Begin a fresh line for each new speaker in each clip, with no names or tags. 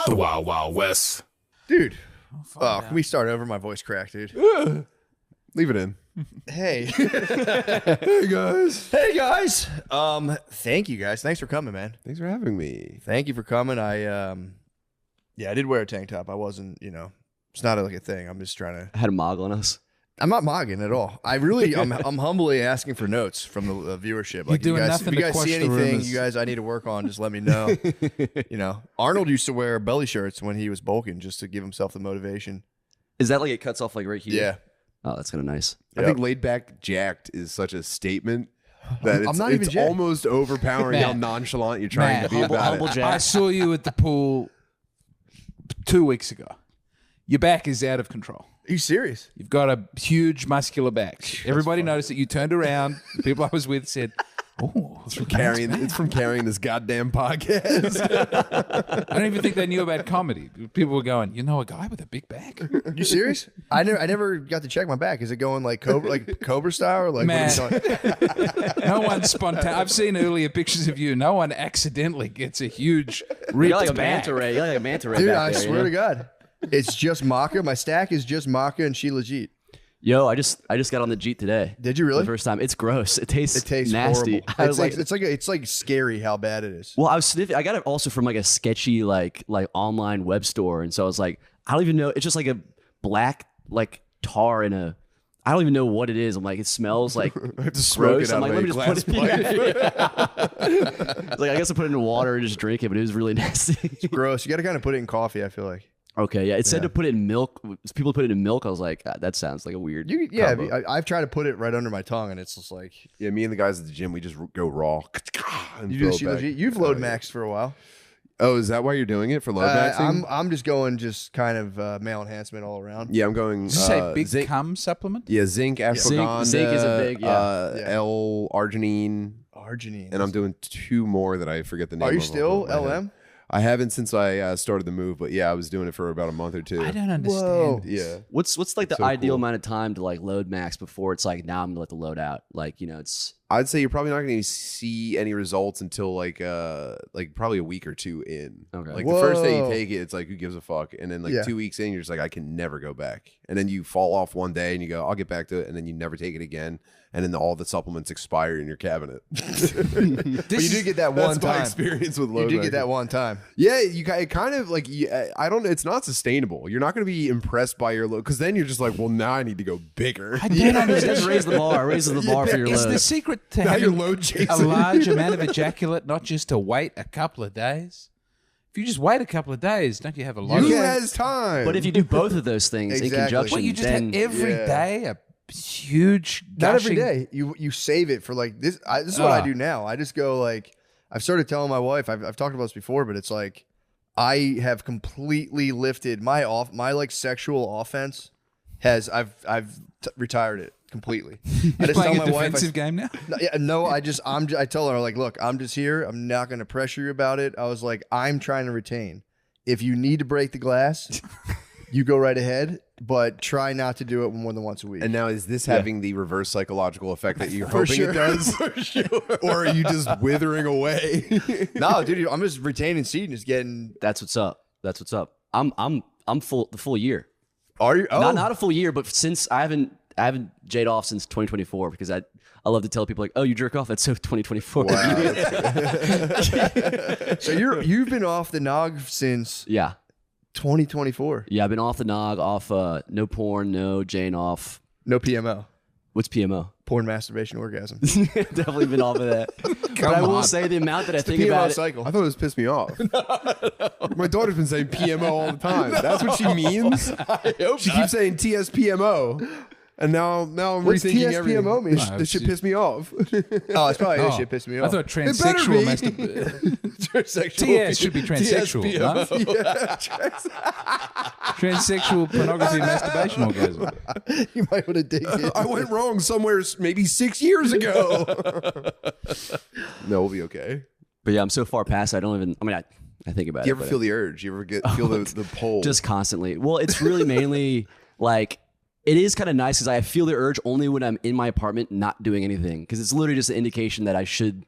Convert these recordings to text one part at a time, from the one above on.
The Wild Wild West.
Dude. Oh, can we start over? My voice cracked, dude.
Leave it in.
Hey.
Hey, guys.
Hey, guys. Thank you, guys. Thanks for coming, man.
Thanks for having me.
Thank you for coming. I did wear a tank top. I wasn't, it's not like a thing. I'm just trying to.
I had a mog on us.
I'm not mogging at all. I'm humbly asking for notes from the viewership. Like,
doing
if
nothing
you
to
guys
quash
see
the
anything
rumors.
you guys I need to work on, just let me know. Arnold used to wear belly shirts when he was bulking just to give himself the motivation.
Is that like it cuts off like right here?
Yeah.
Oh, that's kind of nice.
I think laid back jacked is such a statement that
I'm
it's,
not even
it's
jacked.
almost overpowering how nonchalant you're trying to be
humble,
about
humble
it.
jack.
I saw you at the pool 2 weeks ago. Your back is out of control.
Are you serious?
You've got a huge muscular back. Everybody noticed that you turned around. The people I was with said, "Oh,
It's from carrying this goddamn podcast.
I don't even think they knew about comedy. People were going, a guy with a big back?
You serious? I never got to check my back. Is it going like Cobra style or like
Man.
what are you doing?
No one spontaneous. I've seen earlier pictures of you. No one accidentally gets a huge
You
ripped
got like a
back.
manta ray. You got like a manta ray
Dude,
back
I
there,
swear to God. It's just Maka. My stack is just Maka and Sheila Jeet.
Yo, I just got on the Jeet today.
Did you
For
really?
the first time. It's gross. It tastes nasty.
horrible.
I was
It's like scary how bad it is.
well, I was sniffing. I got it also from like a sketchy like online web store, and so I was like, I don't even know. It's just like a black like tar in a. I don't even know what it is. I'm like, it smells like
I have to smoke
gross.
it
I'm
out
like,
of
let me
a
just
glass
put it.
pipe.
Like, I guess I put it in water and just drink it, but it was really nasty.
Gross. You got to kind of put it in coffee, I feel like.
Okay, yeah. It said to put it in milk. People put it in milk. I was like, that sounds like a weird. combo.
I've tried to put it right under my tongue, and it's just like
Yeah, me and the guys at the gym, we just go raw. And
you do the
throw it
Sheila
back.
Jeet. You've load maxed for a while.
Oh, is that why you're doing it for load maxing?
I'm just going kind of male enhancement all around.
Yeah, I'm going.
Did you say big
zinc,
cum supplement?
yeah, zinc, ashwagandha,
Zinc is a big,
Yeah.
L-arginine,
Arginine.
and I'm doing 2 more that I forget the name.
Are you
of
still
off the top of my head.
LM?
I haven't since I started the move, but yeah, I was doing it for about a month or 2.
I don't understand.
Whoa.
Yeah.
What's like the
So
ideal
cool.
amount of time to like load max before it's like now I'm gonna let the load out? Like it's
I'd say you're probably not going to see any results until like probably a week or 2 in.
Okay.
Like the first day you
Whoa.
take it, it's like who gives a fuck, and then like
Yeah.
2 weeks in, you're just like I can never go back, and then you fall off one day and you go I'll get back to it, and then you never take it again, and then all the supplements expire in your cabinet.
But you did get that one
That's my
time.
experience with
You
load
did get
maxing.
that one time.
Yeah, it kind of like I don't. It's not sustainable. You're not going to be impressed by your load because then you're just like, well, now I need to go bigger.
I don't
just
understand.
raise the bar, raises the bar for your
Is
load.
the secret to
Now you're
having
load
a
chasing.
large amount of ejaculate not just to wait a couple of days? If you just wait a couple of days, don't you have a lot
Who
of
has time?
But if you do both of those things in
Exactly.
conjunction,
Well, you just
then
have every
Yeah.
day a huge
Not every
gushing-
day. You save it for like this. This is what I
Ah.
do now. I just go like I've started telling my wife. I've talked about this before, but it's like I have completely lifted my like sexual offense. I've retired it completely. I
You're
just tell
playing
my
a
wife.
defensive game now?
I tell her like, look, I'm just here. I'm not going to pressure you about it. I was like, I'm trying to retain. If you need to break the glass, you go right ahead, but try not to do it more than once a week.
and now is this having the reverse psychological effect that you're
For
hoping
sure.
it does, or are you just withering away?
No, dude, I'm just retaining seed and just getting.
that's what's up. That's what's up. I'm full the full year.
Are you? Oh,
Not a full year, but since I haven't jade off since 2024 because I love to tell people like, oh, you jerk off. That's so 2024.
so you've been off the nog since
Yeah.
2024.
Yeah, I've been off the nog, off no porn, no Jane off.
No PMO,
What's PMO?
porn masturbation orgasm.
Definitely been off of that. But I will say the amount that I think
PMO
about it.
cycle.
I thought it was pissed me off. My daughter's been saying PMO all the time. That's what she means. She keeps saying TSPMO. And now I'm
What's
rethinking everything.
TSPMO mean?
This shit pissed me off.
Oh, it's probably this
Oh,
shit pissed me
I
off.
thought
better
transsexual
be.
TS should be transsexual. No? Transsexual pornography masturbation orgasm.
You might want to dig in.
I went wrong somewhere maybe 6 years ago. No, we'll be okay.
But yeah, I'm so far past. I don't even. I mean, I think about
Do you
it.
ever
but
feel the urge? You ever feel the pull?
just constantly. Well, it's really mainly like it is kind of nice because I feel the urge only when I'm in my apartment not doing anything because it's literally just an indication that I should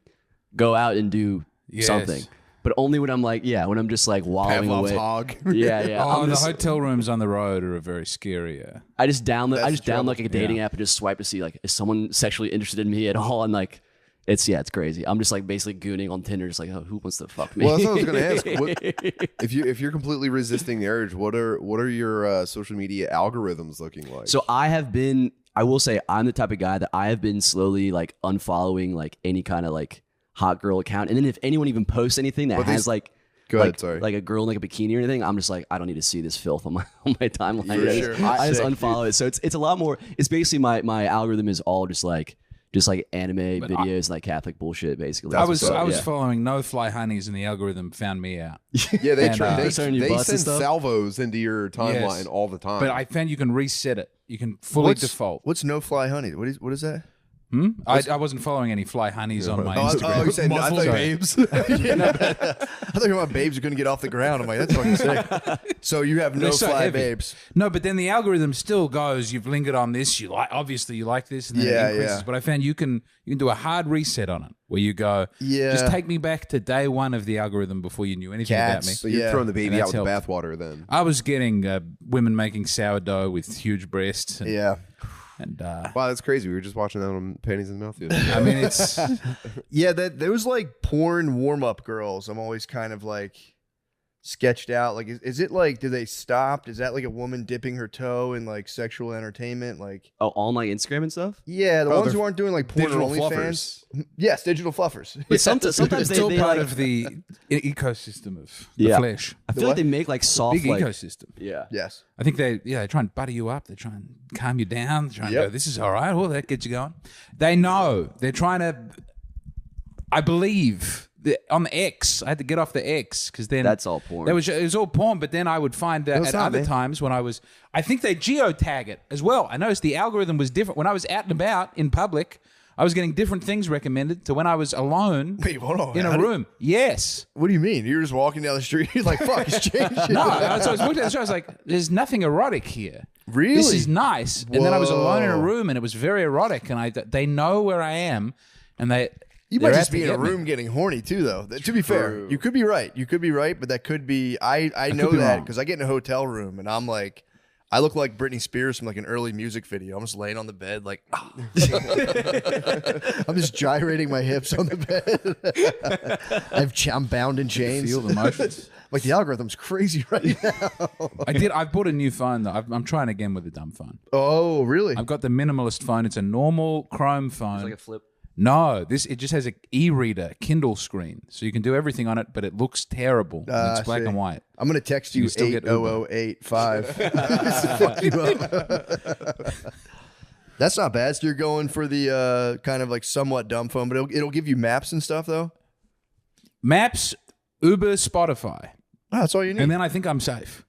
go out and do
Yes.
something. but only when I'm like, when I'm just like wallowing
Pavlov's
away.
hog.
Yeah.
Oh,
I'm
the
just-
hotel rooms on the road are very scary.
I just download
trouble.
like a dating app and just swipe to see like is someone sexually interested in me at all, and like it's crazy. I'm just like basically gooning on Tinder, just like, oh, who wants to fuck me?
Well, that's what I was gonna ask. If you're completely resisting the urge, what are your social media algorithms looking like?
So I will say I'm the type of guy that I have been slowly like unfollowing like any kind of like hot girl account, and then if anyone even posts anything that has like
Go ahead, sorry.
like a girl in like a bikini or anything, I'm just like, I don't need to see this filth on my timeline.
For sure.
I just
Sick,
unfollow it. So it's a lot more. It's basically my algorithm is all just like anime videos and like Catholic bullshit basically.
I was
Yeah.
following No Fly Honeys, and the algorithm found me out.
yeah, they
and,
they
Starting your
they
butts and
send
stuff?
salvos into your timeline
Yes.
all the time.
But I found you can reset it. You can fully default.
What's no fly honey? What is that?
I wasn't following any Fly Honeys on my Instagram.
you said I thought
Sorry.
babes. I thought you were about babes are going to get off the ground. I'm like, that's fucking sick. So you have no
They're so
fly
heavy.
babes.
No, but then the algorithm still goes. You've lingered on this. Obviously you like this, and then
Yeah,
it increases.
yeah.
But I found you can do a hard reset on it, where you go,
Yeah.
just take me back to day one of the algorithm before you knew anything
Cats.
about
so
me.
you're
Yeah.
throwing the baby
And
out with
that's
the bathwater then.
I was getting women making sourdough with huge breasts. And,
Yeah.
and
Wow, that's crazy. We were just watching that on Panties in the Mouth the other day.
I mean, it's
Yeah, those like porn warm up girls. I'm always kind of like sketched out. Like, is it like, do they stop? Is that like a woman dipping her toe in like sexual entertainment? Like,
Oh, on like Instagram and stuff.
yeah, the
Oh,
ones
they're
who aren't doing like porn or
digital
OnlyFans. Yes, digital fluffers.
But sometimes
it's still
they
part
like,
of the ecosystem of the
Yeah.
flesh.
I feel
The
like they make like soft
Big
like
ecosystem.
yeah.
Yes.
I think they try and butter you up. They try and calm you down. They try and
Yep.
go, this is all right. Well, that gets you going. They know. They're trying to, I believe, on the X. I had to get off the X because then
That's all porn.
It was all porn, but then I would find that
it's
at
not,
other
man.
times when I think they geotag it as well. I noticed the algorithm was different. When I was out and about in public, I was getting different things recommended to when I was alone
Wait, hold on.
in
How
a
do-
room. Yes.
What do you mean? You're just walking down the street, you're like, fuck, it's changing.
No, so I was looking at the show. I was like, "There's nothing erotic here.
Really?
This is nice." And then I was alone in a
Whoa.
room, and it was very erotic. And they know where I am, and
You
they're
might
out
just
to
be in a
get me.
room getting horny too, though. To be fair, you could be right. You could be right, but that could be. I know
be
that
wrong.
because I get in a hotel room and I'm like, I look like Britney Spears from like an early music video. I'm just laying on the bed, like, I'm just gyrating my hips on the bed. I'm bound in chains.
Feel the motions.
Like the algorithm's crazy right now.
I bought a new phone though. I'm trying again with a dumb phone.
Oh, really?
I've got the minimalist phone. It's a normal Chrome phone.
like a flip.
No, it just has a e-reader, Kindle screen, so you can do everything on it, but it looks terrible. And it's black
see.
and white.
I'm gonna text you
you still get Uber.
80085. Fuck you up. That's not bad. So you're going for the kind of like somewhat dumb phone, but it'll give you maps and stuff though.
Maps, Uber, Spotify,
Oh, that's all you need.
and then I think I'm safe.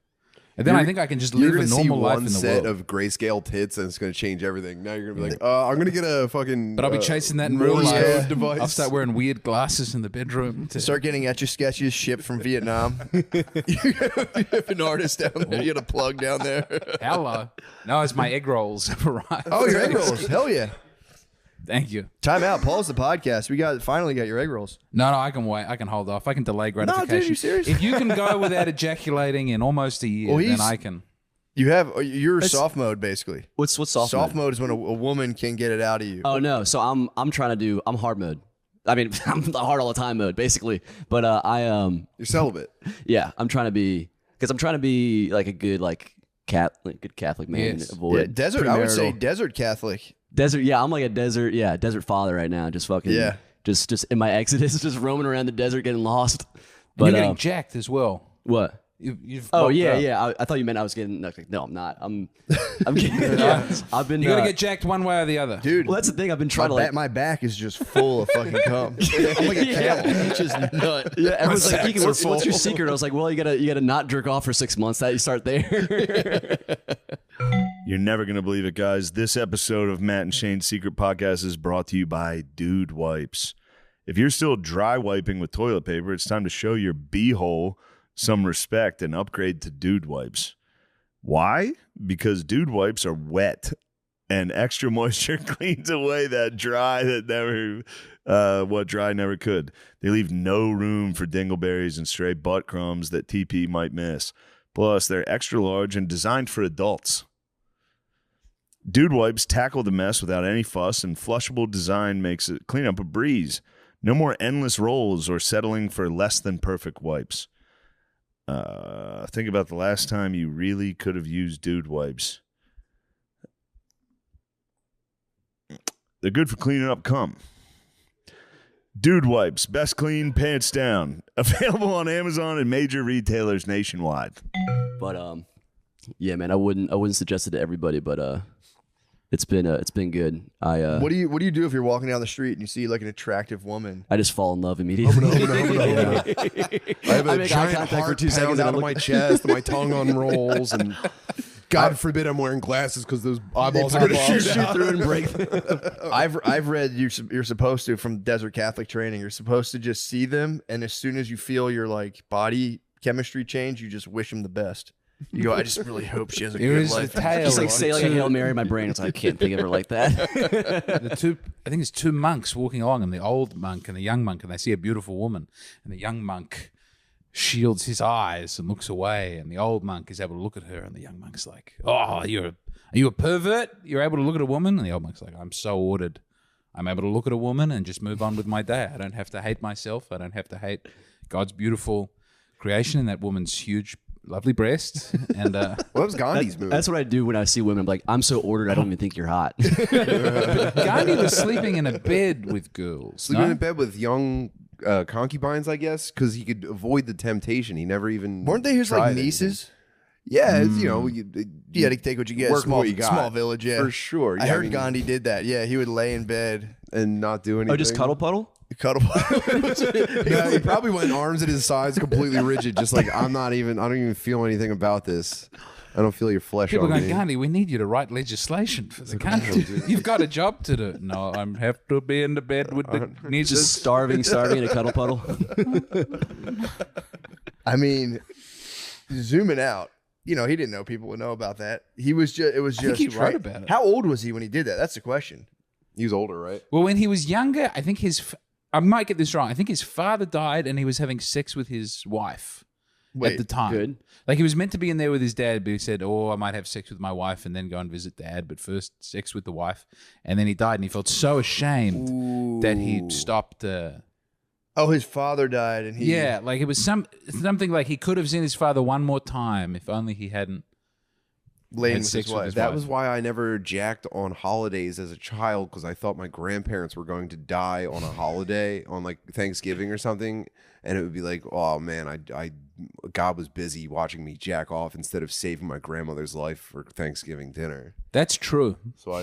And then I think I can just
You're
live a
gonna see
normal life
one
in the
set
world.
of grayscale tits, and it's gonna change everything. Now you're gonna be like, I'm gonna get a fucking.
But I'll be chasing that in real
Morse
life.
code device.
I'll start wearing weird glasses in the bedroom.
Start getting etch a sketches shipped from Vietnam. You have an artist down there. You got a plug down there.
Hello. No, it's my egg rolls have arrived.
Oh, your egg rolls. Hell yeah.
Thank you.
Time out. Pause the podcast. We finally got your egg rolls.
No, I can wait. I can hold off. I can delay gratification.
you serious?
If you can go without ejaculating in almost a year,
Well,
then
he's-
I can.
You're soft mode basically.
What's soft
Soft
mode?
mode is when a woman can get it out of you.
Oh no, so I'm hard mode. I mean, I'm hard all the time mode basically. But
You're celibate.
yeah, I'm trying to be like a good like good Catholic man.
Yes.
And avoid
Yeah, desert. I would say
premarital-
desert Catholic.
desert. Yeah, I'm like a desert father right now. Just fucking
Yeah.
Just in my exodus, just roaming around the desert, getting lost.
And
But
you're getting jacked as well.
what?
You've
Oh
bulked
yeah,
up.
yeah. I thought you meant I was getting. No, I'm not. I'm getting. Yeah, I've been.
You got to get jacked one way or the other.
Dude,
Well, that's the thing. I've been trying to like.
my back is just full of fucking cum. I'm like a camel. It's just nut.
Yeah, everyone's like,
sacks
Egan,
are
what's your
full.
secret? I was like, well, you gotta not jerk off for 6 months. That you start there.
You're never going to believe it, guys. This episode of Matt and Shane's Secret Podcast is brought to you by Dude Wipes. If you're still dry wiping with toilet paper, it's time to show your beehole some respect and upgrade to Dude Wipes. Why? Because Dude Wipes are wet and extra moisture cleans away that dry that never, what dry never could. They leave no room for dingleberries and stray butt crumbs that TP might miss. Plus, they're extra large and designed for adults. Dude wipes tackle the mess without any fuss, and flushable design makes it clean up a breeze. No more endless rolls or settling for less than perfect wipes. Think about the last time you really could have used dude wipes. They're good for cleaning up cum. Dude wipes, best clean, pants down. Available on Amazon and major retailers nationwide.
But yeah, man, I wouldn't suggest it to everybody, but it's been good.
What do you do if you're walking down the street and you see like an attractive woman?
I just fall in love immediately.
I have a
make eye
giant
contact for
heart
2
pound
seconds and
out
I
of my chest, and my tongue unrolls, and God forbid I'm wearing glasses because those eyeballs are going to shoot
through and break.
I've read you're supposed to, from Desert Catholic training, you're supposed to just see them, and as soon as you feel your like body chemistry change, you just wish them the best. You go, I just really hope she has a
Here
good
is
life.
the tale.
Just like say like a Hail Mary in my brain. It's like I can't think of her like that.
I think it's two monks walking along, and the old monk and the young monk, and they see a beautiful woman, and the young monk shields his eyes and looks away, and the old monk is able to look at her, and the young monk's like, "Oh, are you a pervert? You're able to look at a woman?" And the old monk's like, "I'm so ordered. I'm able to look at a woman and just move on with my day. I don't have to hate myself. I don't have to hate God's beautiful creation and that woman's huge, lovely breasts." And
Well, that was Gandhi's move.
That's what I do when I see women. I'm like, I'm so ordered, I don't even think you're hot.
Gandhi was sleeping in a bed with girls.
Sleeping
no?
in bed with young concubines, I guess, because he could avoid the temptation. He never even
Weren't they his
tried
like
anything.
nieces?
Yeah, it's, you know,
You had to take what you get.
Work with
Small,
what you got.
small village, yeah.
For sure.
I
Yeah,
heard
mean,
Gandhi did that. Yeah, he would lay in bed,
and not do anything.
Oh, just Cuddle Puddle?
cuddle.
No, he probably went arms at his sides, completely rigid, just like I don't even feel anything about this. I don't feel your flesh
People
on
going,
me.
Gandhi, we need you to write legislation for the country. You've got a job to do. No, I have to be in the bed with the nieces.
Just starving in a Cuddle Puddle.
I mean, zooming out, you know, he didn't know people would know about that. He was just, it was
I think
just
he wrote about it.
How old was he when he did that? That's the question.
He was older, right?
Well, when he was younger, I think I might get this wrong. I think his father died and he was having sex with his wife at the time.
good.
Like he was meant to be in there with his dad, but he said, "Oh, I might have sex with my wife and then go and visit dad, but first sex with the wife." And then he died, and he felt so ashamed that he stopped.
Oh, his father died, and he.
Yeah, like it was something like he could have seen his father one more time if only he hadn't
laying
had
with
sex
his
with
wife.
his
That
wife.
was why I never jacked on holidays as a child, because I thought my grandparents were going to die on a holiday, on like Thanksgiving or something, and it would be like, oh man, God was busy watching me jack off instead of saving my grandmother's life for Thanksgiving dinner.
That's true.
So I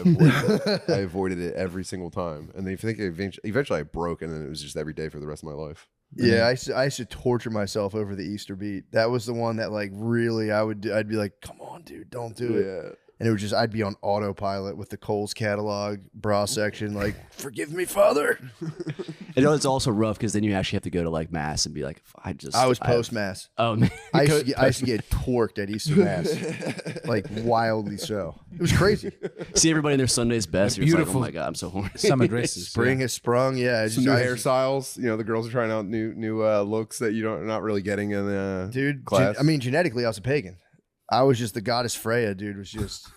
avoided it every single time, and they think eventually I broke, and then it was just every day for the rest of my life.
Yeah, I used to torture myself over the Easter beat. That was the one that like really I'd be like, come on, dude, don't do it.
Yeah.
And it was just I'd be on autopilot with the Kohl's catalog bra section, like, forgive me, Father.
You know, it's also rough because then you actually have to go to like mass and be like,
I was post mass.
Oh man,
I used to get torqued at Easter mass, like wildly so. It was crazy.
see everybody in their Sunday's best. You're just like, oh
Beautiful.
my god, I'm so horny.
Summer dresses.
Spring has sprung. Yeah, it's
Some
just-
new hairstyles. You know, the girls are trying out new looks that you're not really getting in the
dude.
class.
I mean, genetically, I was a pagan. I was just the goddess Freya, dude. Was just.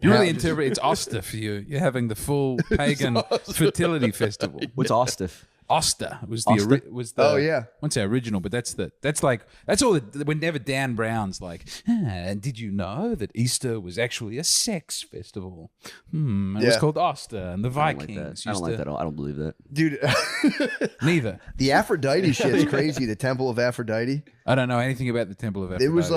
You really interpret it's Oster for you. You're having the full pagan fertility festival.
What's Ostif?
Oster was
Oster?
Oh, yeah.
I won't say original, but that's all. Whenever Dan Brown's like, did you know that Easter was actually a sex festival? It was
Yeah.
called Oster, and the
I don't
Vikings
like that. I
used
don't like
to.
that at all. I don't believe that.
Dude,
Neither.
the Aphrodite shit's crazy. The Temple of Aphrodite.
I don't know anything about the Temple of Aphrodite.
It was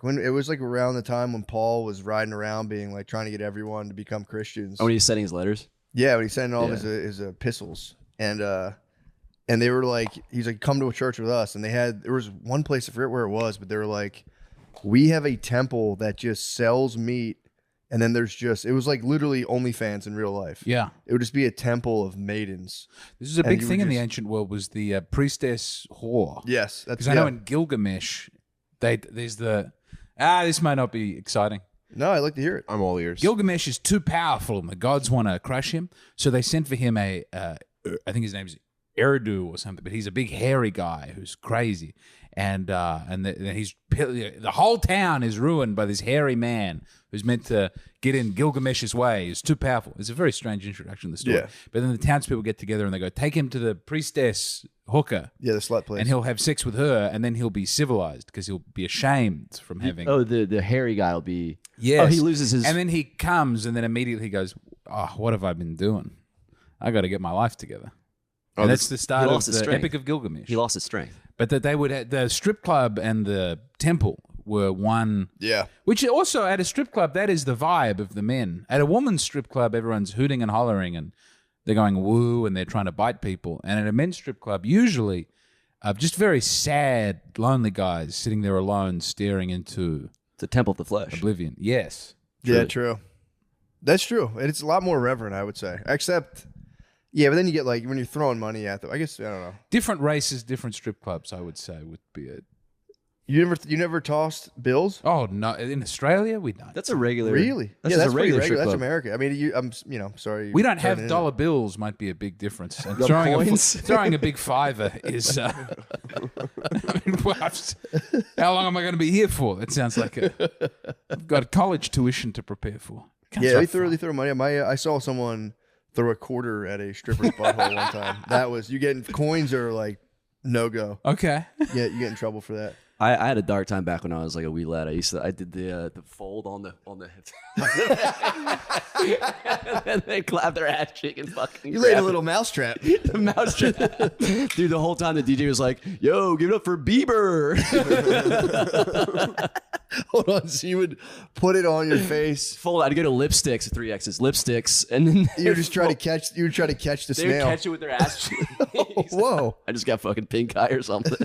when it was like around the time when Paul was riding around, being like trying to get everyone to become Christians.
Oh, when he's sending his letters.
Yeah, when he sent all
Yeah.
his epistles, and they were like, he's like, come to a church with us, and there was one place, I forget where it was, but they were like, we have a temple that just sells meat, and then it was like literally OnlyFans in real life.
Yeah.
It would just be a temple of maidens.
This is a
And
big
you
thing
would
in the
just-
ancient world was the priestess whore.
Yes, that's
Because I know in Gilgamesh, there's the this might not be exciting.
No, I'd like to hear it.
I'm all ears.
Gilgamesh is too powerful, and the gods want to crush him. So they sent for him I think his name's Eridu or something, but he's a big hairy guy who's crazy, and he's the whole town is ruined by this hairy man who's meant to get in Gilgamesh's way. He's too powerful. It's a very strange introduction to the story.
Yeah.
But then the townspeople get together and they go, take him to the priestess hooker.
Yeah, the slut place.
And he'll have sex with her, and then he'll be civilized because he'll be ashamed from having.
Oh, the hairy guy will be.
Yes.
Oh, he loses his.
And then he comes, and then immediately he goes, "Oh, what have I been doing? I got to get my life together." And that's the start of the Epic of Gilgamesh.
He lost his strength.
But that they would the strip club and the temple were one.
Yeah.
Which also at a strip club, that is the vibe of the men. At a woman's strip club, everyone's hooting and hollering, and they're going woo, and they're trying to bite people. And at a men's strip club, usually, just very sad, lonely guys sitting there alone, staring into
It's a temple of the flesh.
oblivion. Yes.
Yeah, true. That's true. And it's a lot more reverent, I would say. Except, yeah, but then you get like when you're throwing money at them. I guess I don't know.
Different races, different strip clubs, I would say, would be it.
You never tossed bills?
Oh, no. In Australia, we don't.
That's a regular.
Really?
That's
Yeah,
just
that's
a
pretty
regular
regular.
strip
That's
club.
America. I mean, sorry.
We don't
turning
have
it
dollar bills might be a big difference. And
The coins?
throwing a big fiver is... I mean, how long am I going to be here for? That sounds like I've got college tuition to prepare for. Can't
Yeah,
throw
they throw money at I saw someone throw a quarter at a stripper's butthole one time. That was, you getting coins are like no go.
Okay.
Yeah, you get in trouble for that.
I had a dark time back when I was like a wee lad. I did the fold on the and they clap their ass cheek and fucking.
You laid a
grab
little mousetrap.
the mouse trap. Dude, the whole time the DJ was like, "Yo, give it up for Bieber."
Hold on, so you would put it on your face.
Fold. I'd go to lipsticks, 3 X's, lipsticks, and then
You would just try to catch. You would try to catch the
they would
snail.
catch it with their ass cheeks.
Whoa!
I just got fucking pink eye or something.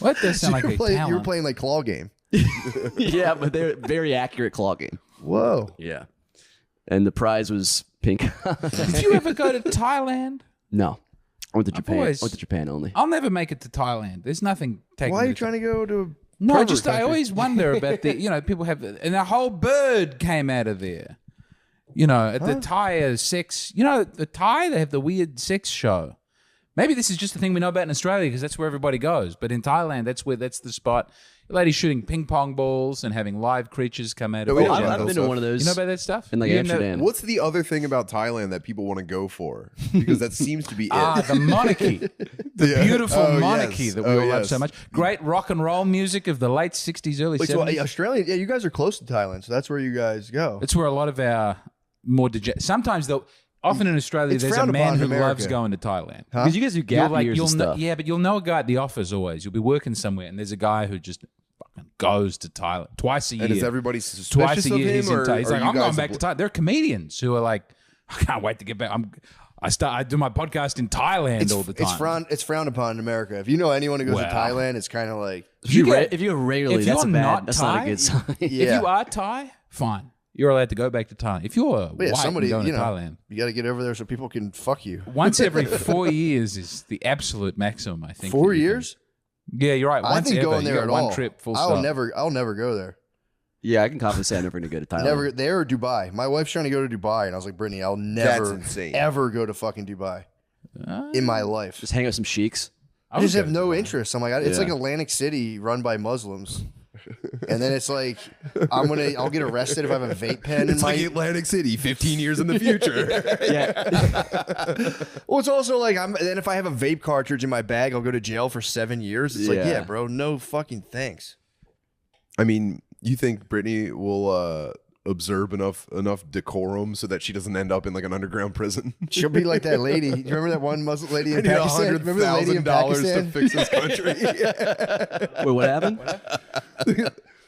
What does sound like a
you were
talent.
playing like claw game.
Yeah, but they're very accurate claw game.
Whoa!
Yeah, and the prize was pink.
Did you ever go to Thailand?
No, I went to Japan.
always-
I went to Japan only.
I'll never make it to Thailand. There's nothing taking
Why are
me
you trying to go to?
No,
pervert
just I
country?
always wonder about people have, and a whole bird came out of there. At the Thai sex, the Thai, they have the weird sex show. Maybe this is just the thing we know about in Australia because that's where everybody goes. But in Thailand, that's the spot. Ladies shooting ping pong balls and having live creatures come out of
we
it.
don't
I've been to one of those.
You know about that stuff?
in like
You know-
Amsterdam.
What's the other thing about Thailand that people want to go for? Because that seems to be it.
The monarchy. The
Yeah.
beautiful
Oh,
monarchy
yes.
that we
Oh,
all love
yes.
so much. Great rock and roll music of the late 60s, early
Wait,
70s.
so Australia? Yeah, you guys are close to Thailand, so that's where you guys go.
It's where a lot of our more sometimes often in Australia,
It's
there's a
frowned
man
upon
who
in America.
loves going to Thailand.
Because you guys do gap years and stuff.
Yeah, but you'll know a guy at the office always. You'll be working somewhere, and there's a guy who just fucking goes to Thailand twice a year.
And is everybody suspicious
twice a
of
year
him?
he's in
Or
Thailand. He's
are
like,
you
I'm going
guys
back to Thailand. There are comedians who are like, I can't wait to get back. I do my podcast in Thailand all the time.
It's frowned upon in America. If you know anyone who goes to
Well.
Thailand, it's kind of like
If you
get-
go regularly,
if
that's
you're
bad.
not
That's
Thai,
not a good sign.
If
Yeah.
you are Thai, fine. You're allowed to go back to Thailand. If you're
yeah,
white
somebody
and going
you
to
know
Thailand,
you got to get over there so people can fuck you.
once every 4 years is the absolute maximum, I think.
4
that you can-
years?
Yeah, you're right.
I
Once
think
ever.
going
You
there
got
at
one
all.
trip, full
I'll
stop.
never go there.
Yeah, I can confidently say I'm never going to go to Thailand.
Never there or Dubai. My wife's trying to go to Dubai, and I was like, Brittany, I'll
That's
never
insane.
ever go to fucking Dubai in my life.
Just hang out with some sheiks.
I just have no interest. I'm like, it's
Yeah.
like Atlantic City run by Muslims. And then it's like I'll get arrested if I have a vape pen in my.
Atlantic City, 15 years in the future.
Yeah.
Well, it's also like then if I have a vape cartridge in my bag, I'll go to jail for 7 years. It's like,
Yeah.
yeah, bro, no fucking thanks.
I mean, you think Brittany will observe enough decorum so that she doesn't end up in like an underground prison?
She'll be like that lady. You remember that one Muslim lady
I
in
need
Pakistan? Remember the lady in
$100,000 to
Pakistan?
fix this country.
Wait, what happened?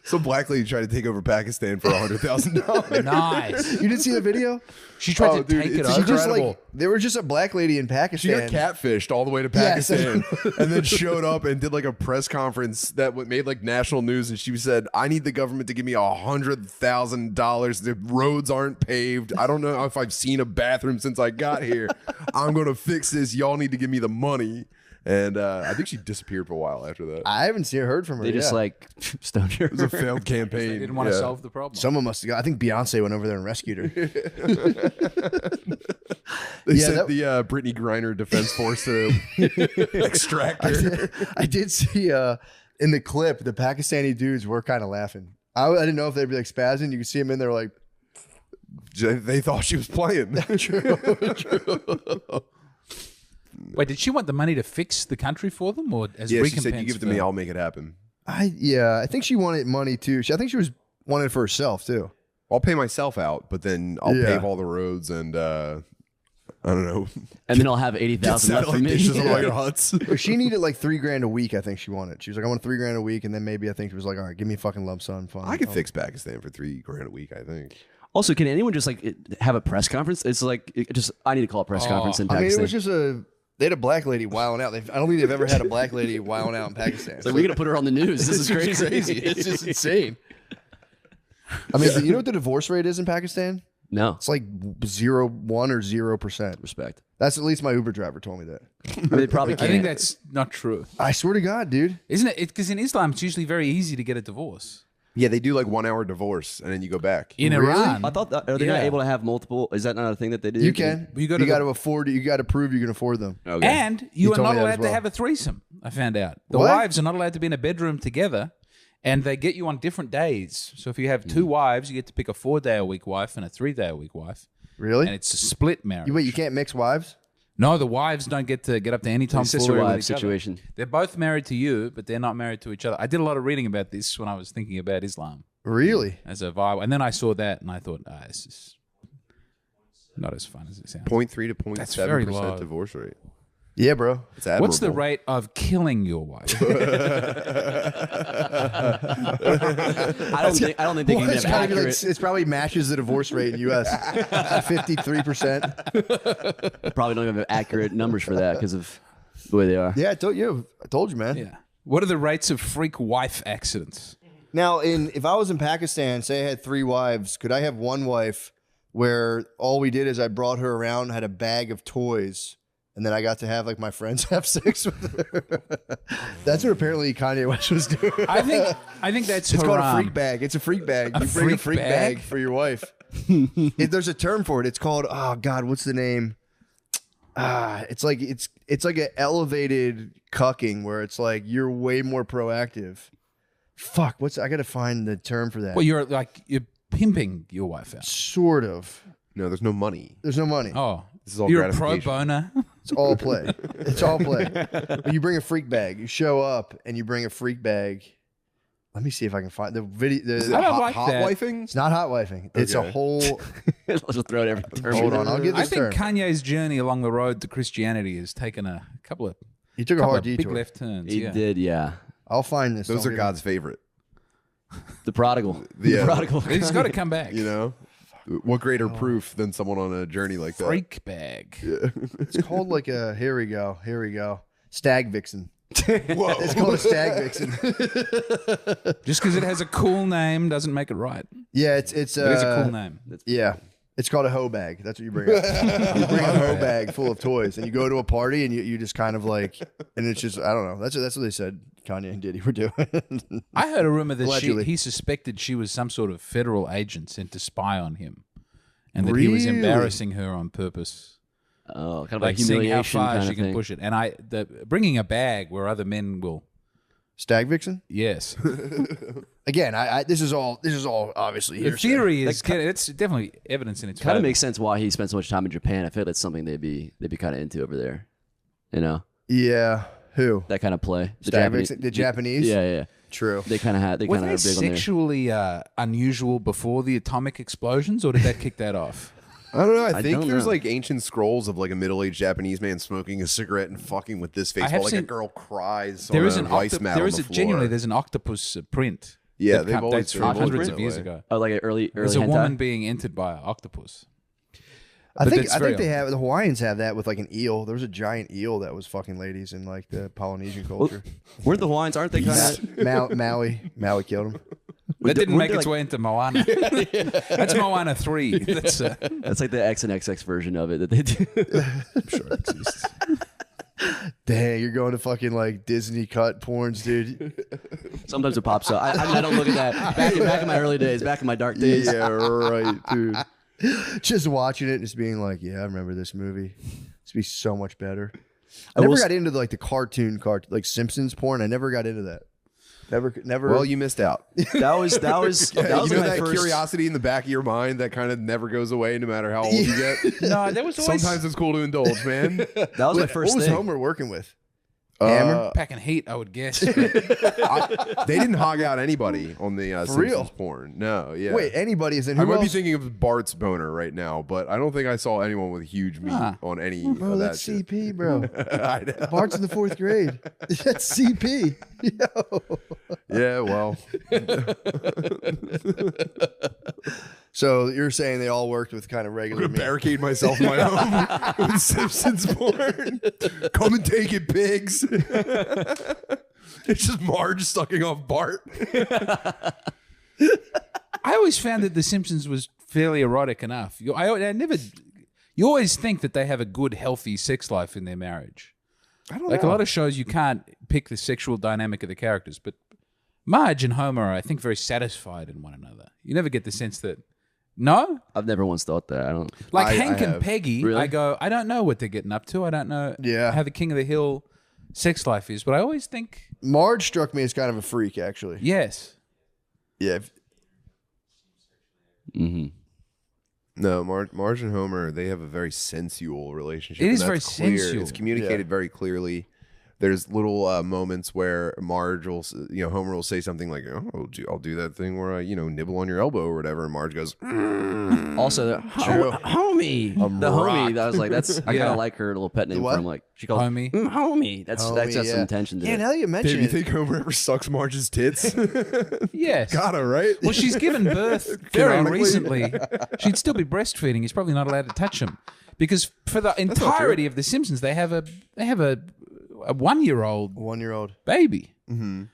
Some black lady tried to take over Pakistan for $100,000.
Nice.
You didn't see the video?
She tried
Oh,
to
dude,
take it
it's
over.
She just
incredible.
like there was just a black lady in
She
Pakistan.
got catfished all the way to
Yes.
Pakistan and then showed up and did like a press conference that made like national news. And she said, I need the government to give me $100,000. The roads aren't paved. I don't know if I've seen a bathroom since I got here. I'm going to fix this. Y'all need to give me the money. And I think she disappeared for a while after that.
I haven't heard from her.
They just like stoned her.
It was a failed campaign.
They didn't want to solve the problem.
Someone must have got. I think Beyonce went over there and rescued her.
They
Yeah,
sent
that-
the Brittany Griner Defense Force to extract her.
I did see in the clip the Pakistani dudes were kind of laughing. I didn't know if they'd be like spazzing. You could see them in there like.
They thought she was playing.
True.
Wait, did she want the money to fix the country for them, or as
Yeah, she
recompense?
said, "You give it to
for-
me, I'll make it happen.
I think she wanted money too. I think she wanted it for herself too.
I'll pay myself out, but then I'll
Yeah.
pave all the roads and I don't know,
And then I'll have 80,000 left for
satellite
me.
dishes on all
Yeah.
your huts."
But she needed like $3,000 a week. I think she wanted. She was like, I want $3,000 a week, and then maybe I think she was like, all right, give me a fucking lump sum. Fine.
I could fix Pakistan for $3,000 a week. I think.
Also, can anyone just like have a press conference? It's like I need to call a press conference in
I mean,
Pakistan.
it was just they had a black lady wilding out. I don't think they've ever had a black lady wilding out in Pakistan.
It's like, we're gonna put her on the news. This is crazy.
It's just insane. I mean, you know what the divorce rate is in Pakistan?
No
It's like 0.1 or 0%.
respect.
That's at least my Uber driver told me that.
I mean, they probably
I
can't.
think that's not true,
I swear to God, dude.
isn't it? Because in Islam, it's usually very easy to get a divorce.
Yeah, they do like 1 hour divorce and then you go back.
In
Really?
Iran,
I thought that, are they not
Yeah.
able to have multiple? Is that not a thing that they do?
You can.
You
You
go to
got
the-
to afford it. You got to prove you can afford them.
Okay.
and you are
told
not
me that as
allowed to
well.
have a threesome. I found out the
What?
wives are not allowed to be in a bedroom together, and they get you on different days. So if you have two wives, you get to pick a 4-day-a-week wife and a 3-day-a-week wife,
Really?
and it's a split marriage.
Wait, you can't mix wives?
No, the wives don't get to get up to any time
sister wife situation.
They're both married to you, but they're not married to each other. I did a lot of reading about this when I was thinking about Islam
Really?
as a vibe, and then I saw that and I thought, this is not as fun as it sounds.
0.3 to
That's very
0.7%
low.
divorce rate.
Yeah, bro.
It's admirable.
What's the rate of killing your wife?
I don't think they can
It's,
have
gotta be like,
accurate.
it's probably matches the divorce rate in U.S. 53%.
Probably don't even have accurate numbers for that because of the way they are.
Yeah, I told you, man.
Yeah. What are the rates of freak wife accidents?
Now, if I was in Pakistan, say I had 3 wives, could I have one wife where all we did is I brought her around, had a bag of toys, and then I got to have like my friends have sex with her? That's what apparently Kanye West was doing.
I think that's
It's called a
haram.
freak bag. It's a freak bag.
A
You bring a
freak
freak
bag?
bag for your wife. There's a term for it. It's called, oh God, what's the name? It's like an elevated cucking where it's like you're way more proactive. Fuck, I gotta find the term for that.
Well, you're pimping your wife out.
Sort of.
No, there's no money.
There's no money.
Oh,
This is all
you're a pro
gratification.
boner.
It's all play. It's all play. But you bring a freak bag. You show up and you bring a freak bag. Let me see if I can find the video.
I don't like
Hot
that.
wifing?
It's not hot wifing. It's a
Okay.
whole.
Let's just throw it every term.
Hold on, I'll get
I
this
think
term.
Kanye's journey along the road to Christianity has taken a couple of
He took a hard
big
detour.
left turns.
He
yeah.
did, yeah.
I'll find this.
Those
I'll
are
get
God's favorite.
The prodigal.
Yeah.
The prodigal.
He's got to come back.
You know? What greater proof than someone on a journey like that?
Freak bag.
it. It's called like a. Here we go. Stag vixen.
Whoa.
It's called a stag vixen.
Just because it has a cool name doesn't make it right.
Yeah, it's
It is a cool name.
Yeah. It's called a hoe bag. That's what you bring up. You bring a hoe bag full of toys, and you go to a party, and you just kind of like, and it's just, I don't know. That's what they said Kanye and Diddy were doing.
I heard a rumor that
Allegedly.
he suspected she was some sort of federal agent sent to spy on him, and that he was
Really?
embarrassing her on purpose,
Oh, kind of
like
like
seeing how
humiliation
far
kind
she
of
can
thing.
push it. And bringing a bag where other men will,
Stag vixen.
yes.
Again, this is all obviously
The
hearsay.
theory is it's definitely evidence in its
Kind of
favor.
makes sense why he spent so much time in Japan. I feel that's something they'd be kind of into over there. You know,
Yeah. Who?
that kind of play.
Stag vixen. The Japanese.
Yeah.
True.
They kind of had. They
Were
kind
they
of big on there.
sexually unusual before the atomic explosions, or did that kick that off?
I don't know. I
I
think
don't
there's
know.
like ancient scrolls of like a middle-aged Japanese man smoking a cigarette and fucking with this face
have
while like a
seen-
girl cries
There
on
is
a
an
rice mat
there
on
is
the
a
floor.
genuinely there's an octopus print.
Yeah,
that
they've
dates
always
from
been
hundreds
that
of years
way.
ago.
Oh, like an early
There's a
hentai?
woman being entered by an octopus.
I
But
think
that's very
they
old.
have the Hawaiians have that with like an eel. There was a giant eel that was fucking ladies in like the Polynesian culture.
Weren't the Hawaiians? Aren't they kind of?
Maui killed him.
That didn't
weren't
make
they
its
like-
way into Moana. That's Moana 3. That's
That's like the X and XX version of it that they do.
I'm sure it exists.
Dang, you're going to fucking like Disney cut porns, dude.
Sometimes it pops up. I don't look at that. Back in my early days, back in my dark days.
Yeah, right, dude. Just watching it and just being like, yeah, I remember this movie. This would be so much better. I never got into like the cartoon like Simpsons porn. I never got into that. Never.
Well, you missed out.
That was
You know
my
that
first
curiosity in the back of your mind that kind of never goes away no matter how old you get?
No, there was always
Sometimes it's cool to indulge, man.
That was my first
What was
thing.
Homer working with? Hammer?
packing heat, I would guess.
They didn't hog out anybody on the
For
Simpsons
real?
porn. No, yeah.
Wait, anybody is in
I
who
might be
else?
thinking of Bart's boner right now, but I don't think I saw anyone with huge meat on any
Bro,
of that
that's
shit.
CP, bro.
I know.
Bart's in the 4th grade. That's CP. Yo.
Yeah, well,
So you're saying they all worked with kind of
I'm
regular
gonna
meat?
barricade myself in my home with Simpsons porn. Come and take it, pigs. It's just Marge sucking off Bart.
I always found that The Simpsons was fairly erotic enough. You always think that they have a good, healthy sex life in their marriage.
I don't
Like a lot of shows, you can't pick the sexual dynamic of the characters, but Marge and Homer are, I think, very satisfied in one another. You never get the sense that, no?
I've never once thought that. I don't.
Like
I
Hank and
have.
Peggy,
Really?
I go, I don't know what they're getting up to. I don't know
Yeah.
how the King of the Hill sex life is, but I always think,
Marge struck me as kind of a freak, actually.
yes.
Yeah.
Mm-hmm.
No, Marge and Homer, they have a very sensual relationship.
It
and
is
that's
very
clear.
sensual.
It's communicated very clearly. There's little moments where Marge will, Homer will say something like, "Oh, I'll do that thing where I, nibble on your elbow or whatever," and Marge goes,
Also, the homie, the homie. That was like, that's. I kind
Yeah.
of like her little pet name
what?
for him. Like she called
Homie.
homie. That's got
yeah.
some intention to
Yeah,
it.
now that you
"Dave,
mention
you
it.
think Homer ever sucks Marge's tits?"
Yes.
Gotta, right?
Well, she's given birth very
Canonically.
recently. She'd still be breastfeeding. He's probably not allowed to touch him because for the entirety of The Simpsons, they have a 1-year-old
1-year-old.
baby.
Mm-hmm.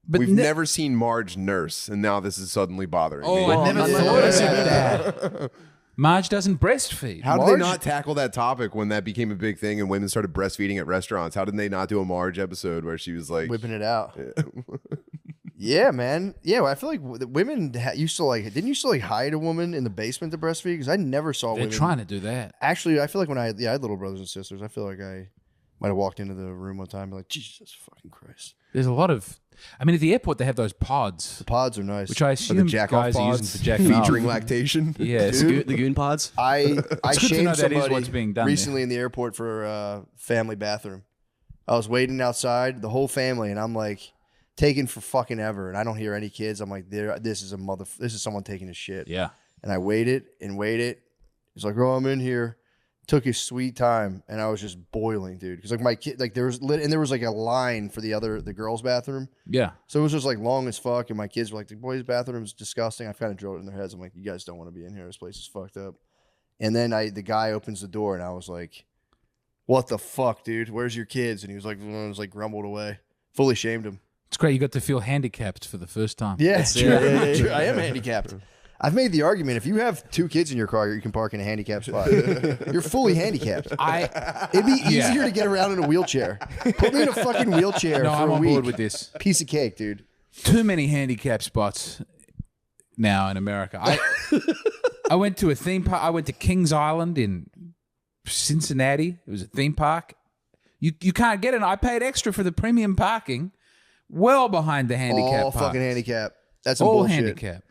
But
We've never seen Marge nurse, and now this is suddenly bothering me.
Oh, I never thought about that. Marge doesn't breastfeed.
How did
Marge-
they not tackle that topic when that became a big thing and women started breastfeeding at restaurants? How did they not do a Marge episode where she was like,
Whipping it out. Yeah, man. Yeah, well, I feel like women used to didn't used to like hide a woman in the basement to breastfeed? Because I never saw
They're
women.
trying to do that.
Actually, I feel like when I had little brothers and sisters, I feel like I might have walked into the room one time and be like, Jesus fucking Christ.
There's a lot of. I mean, at the airport, they have those pods,
The pods are nice.
which I assume
jack-off
guys are using
pods
for jacking off.
featuring lactation?
Yes.
The goon pods.
I
good to know
shaved
that is
somebody
what's being done
recently in the airport for a family bathroom. I was waiting outside, the whole family, and I'm like taking for fucking ever, and I don't hear any kids. I'm like, this is someone taking a shit.
Yeah.
And I waited and waited. He's like, oh, I'm in here. Took his sweet time, and I was just boiling, dude. Because like my kid, like there was like a line for the girls' bathroom,
Yeah.
so it was just like long as fuck. And my kids were like, the boys' bathroom is disgusting. I kind of drove it in their heads. I'm like, you guys don't want to be in here. This place is fucked up. And then the guy opens the door, and I was like, what the fuck, dude? Where's your kids? And he was like grumbled away. Fully shamed him.
It's great. You got to feel handicapped for the first time.
Yeah,
That's
true.
it.
True. I am handicapped. I've made the argument, if you have 2 kids in your car, you can park in a handicapped spot. You're fully handicapped. It'd be easier to get around in a wheelchair. Put me in a fucking wheelchair
No,
for
I'm
a
on
week.
board with this.
Piece of cake, dude.
Too many handicap spots now in America. I went to a theme park. I went to Kings Island in Cincinnati. It was a theme park. You can't get in. I paid extra for the premium parking, well behind the handicap
All
parks.
fucking handicap. That's some
All
bullshit.
handicap.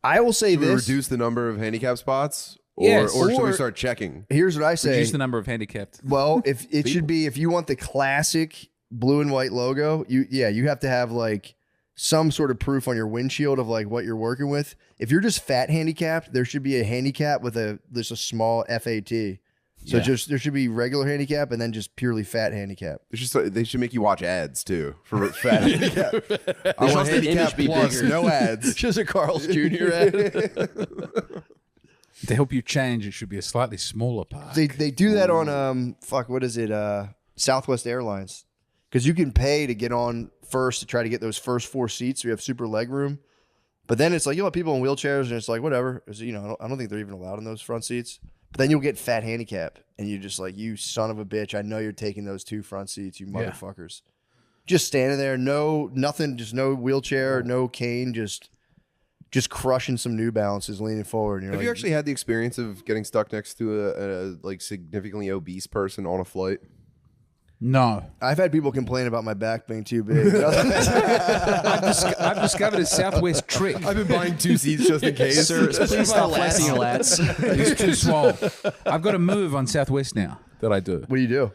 I will say
Should we
this.
reduce the number of handicap spots?
Yes.
Or should we
Or-
start checking?
Here's what I say.
Reduce the number of handicapped.
Well, if it should be, if you want the classic blue and white logo, you have to have like some sort of proof on your windshield of like what you're working with. If you're just fat handicapped, there should be a handicap with there's a small FAT. So
Yeah.
just there should be regular handicap and then just purely fat handicap.
They should make you watch ads too for fat handicap. I want
also the
handicap
image be
plus,
bigger.
no ads.
Just a Carl's Jr. ad.
To help you change, it should be a slightly smaller park.
They do that on what is it? Southwest Airlines. Because you can pay to get on first to try to get those first 4 seats so you have super leg room. But then it's like, you'll have people in wheelchairs and it's like, whatever. I don't think they're even allowed in those front seats. But then you'll get fat handicap, and you're just like, you son of a bitch. I know you're taking those 2 front seats, you motherfuckers. Just standing there, nothing, just no wheelchair, no cane, just crushing some New Balances, leaning forward. And you're
Have
like,
you actually had the experience of getting stuck next to a like significantly obese person on a flight?
No.
I've had people complain about my back being too big.
I've discovered a Southwest trick.
I've been buying 2 seats just in case.
Sir, please stop flexing your lats.
It's too swole. I've got a move on Southwest now that I do.
What do you do?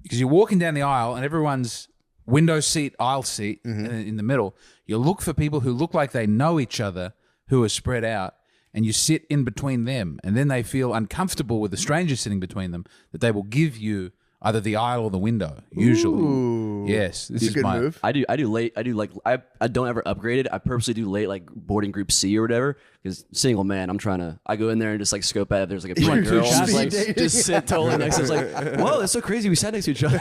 Because you're walking down the aisle and everyone's window seat, aisle seat in the middle. You look for people who look like they know each other, who are spread out, and you sit in between them. And then they feel uncomfortable with the stranger sitting between them, that they will give you either the aisle or the window, usually.
Ooh.
Yes. This
You
is
good
my
move.
I do late. I don't ever upgrade it. I purposely do late, like boarding group C or whatever. Because single man, I go in there and just like scope out if there's like a pretty girl.
Just
Just,
speed dating.
just sit totally next to us. Like, whoa, that's so crazy. We sat next to each other.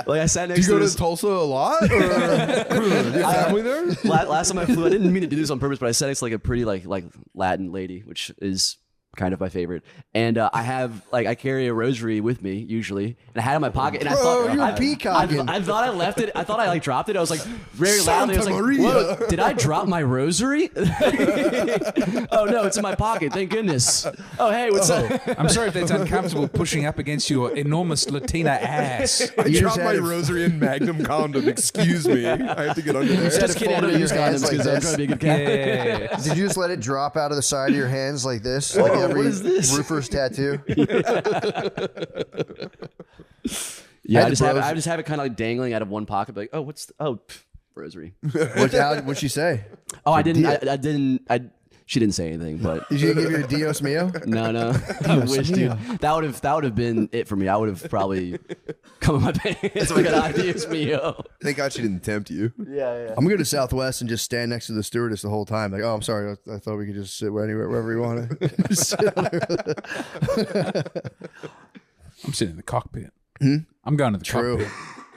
Like I sat
Do
next
you go
to
to
this.
Tulsa a lot? Or do you have family there?
Last time I flew, I didn't mean to do this on purpose, but I sat next to like a pretty like Latin lady, which is kind of my favorite. And I carry a rosary with me usually, and I had it in my pocket. And I thought
you were peacocking.
I thought I left it. I thought I like dropped it. I was like very loudly. I was like,
Santa Maria.
whoa, did I drop my rosary? Oh no, it's in my pocket. Thank goodness. Oh hey, what's up?
I'm sorry if that's uncomfortable pushing up against your enormous Latina ass.
I
You
dropped
just
my
had a-
rosary in Magnum condom. Excuse me. I have to get under there.
Just kidding. I
fold
don't
it in
use
your hands
condoms because
like
I'm
this.
trying to be a good cat.
Yeah.
Did you just let it drop out of the side of your hands like this? Like
Whoa,
every
what is this?
roofer's tattoo?
Yeah,
I
I
had
just
the
have it.
bros-
I just have it kind of like dangling out of one pocket. Like, oh, rosary.
What'd she say?
Oh, I didn't. She didn't say anything, but
Did she give you a Dios mio?
no. I wish, dude. That would have been it for me. I would have probably come in my pants. Like an ideas mio.
Thank God she didn't tempt you.
Yeah.
I'm gonna go to Southwest and just stand next to the stewardess the whole time. Like, oh, I'm sorry, I thought we could just sit wherever we wanted.
I'm sitting in the cockpit. I'm going to the
True.
cockpit.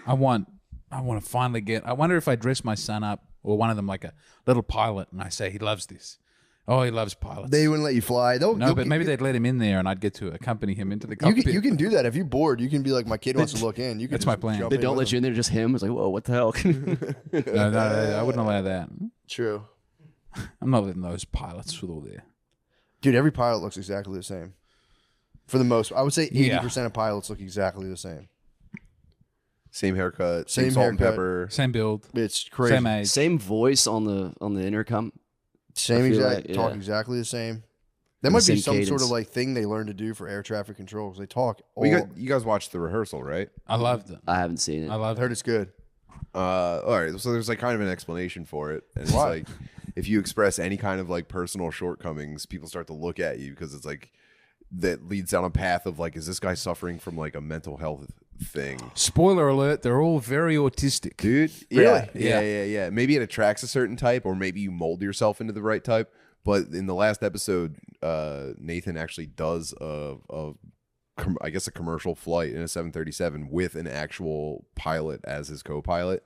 I want to finally get. I wonder if I dress my son up or one of them like a little pilot, and I say he loves this. Oh, he loves pilots.
They wouldn't let you fly.
No, but maybe they'd let him in there, and I'd get to accompany him into the cockpit.
you can do that if you're bored. You can be like, my kid wants to look in. You can
That's my plan.
They don't let you in there. Just him. It's like, whoa, what the hell?
No, I wouldn't allow that.
True,
I'm not letting those pilots with all their.
dude. Every pilot looks exactly the same. For the most, I would say 80%
Yeah.
of pilots look exactly the same.
Same haircut.
Same
Same salt and
haircut.
pepper.
Same build,
It's crazy.
same age.
Same voice on the intercom.
Same
I feel
exact
like,
talk
yeah.
exactly the same. That
And
might
the
be
same
some sort of
cadence.
like thing they learn to do for air traffic control because they talk.
Well,
all-
you guys watched the rehearsal, right?
I loved it.
I haven't seen it.
I
I
loved
heard
it.
it's good.
All right. So there's like kind of an explanation for it. And it's
Why?
like if you express any kind of like personal shortcomings, people start to look at you because it's like that leads down a path of like, is this guy suffering from like a mental health thing?
Spoiler alert: they're all very autistic.
Dude,
Really?
yeah. Maybe it attracts a certain type, or maybe you mold yourself into the right type. But in the last episode, Nathan actually does I guess a commercial flight in a 737 with an actual pilot as his co-pilot,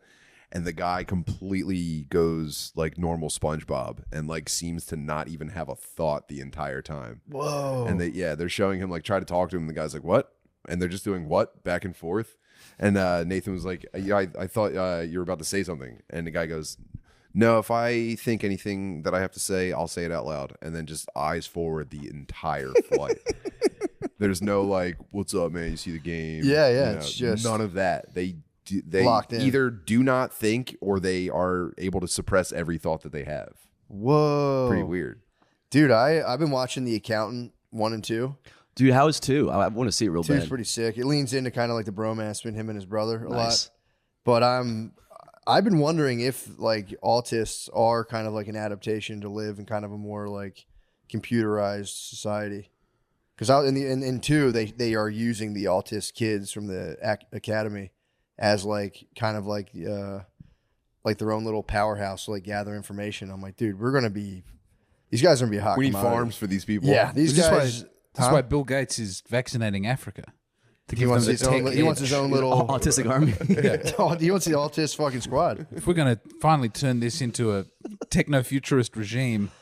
and the guy completely goes like normal SpongeBob and like seems to not even have a thought the entire time.
Whoa.
And they're showing him like try to talk to him. And the guy's like, "What?" And they're just doing what back and forth. And Nathan was like, "Yeah, I thought you were about to say something." And the guy goes, "No, if I think anything that I have to say, I'll say it out loud." And then just eyes forward the entire flight. There's no like, "What's up, man? You see the game?"
Yeah, it's just
none of that. They
locked in.
either do not think or they are able to suppress every thought that they have.
Whoa.
Pretty weird.
Dude, I've been watching The Accountant 1 and 2.
Dude, how is 2? I want to see it real
2's
bad.
pretty sick. It leans into kind of like the bromance between him and his brother a
Nice.
lot. But I've been wondering if like autists are kind of like an adaptation to live in kind of a more like computerized society. Because in 2, they are using the autist kids from the academy as like kind of like their own little powerhouse to like gather information. I'm like, dude, these guys are gonna be a hot
We need
commodity.
farms for these people.
Yeah, these
This is why-
guys.
That's why Bill Gates is vaccinating Africa. To
He
give
wants
them
his
the
own.
tech
He wants
edge.
his own little.
Autistic army.
He wants the autist fucking squad.
If we're going to finally turn this into a techno-futurist regime,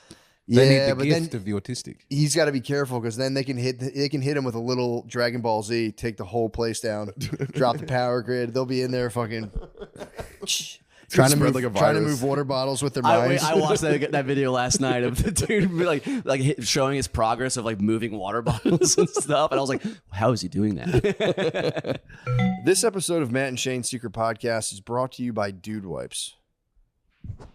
They
Yeah,
need the
but
gift
then
of the autistic.
he's got to be careful because then they can hit him with a little Dragon Ball Z, take the whole place down, drop the power grid. They'll be in there fucking trying to
spread
move
like a
trying to
virus.
move water bottles with their minds.
I watched that video last night of the dude showing his progress of like moving water bottles and stuff, and I was like, how is he doing that?
This episode of Matt and Shane's Secret Podcast is brought to you by Dude Wipes.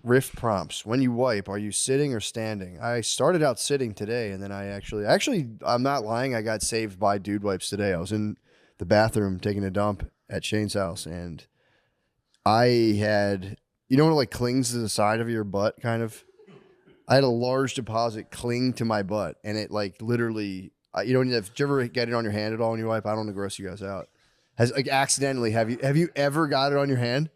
Riff prompts. When you wipe, are you sitting or standing? I started out sitting today, and then I actually, I'm not lying. I got saved by Dude Wipes today. I was in the bathroom taking a dump at Shane's house, and I had, you know, when it like clings to the side of your butt, kind of. I had a large deposit cling to my butt, and it like literally, you know, did you ever get it on your hand at all when you wipe? I don't want to gross you guys out. Has like accidentally, have you ever got it on your hand?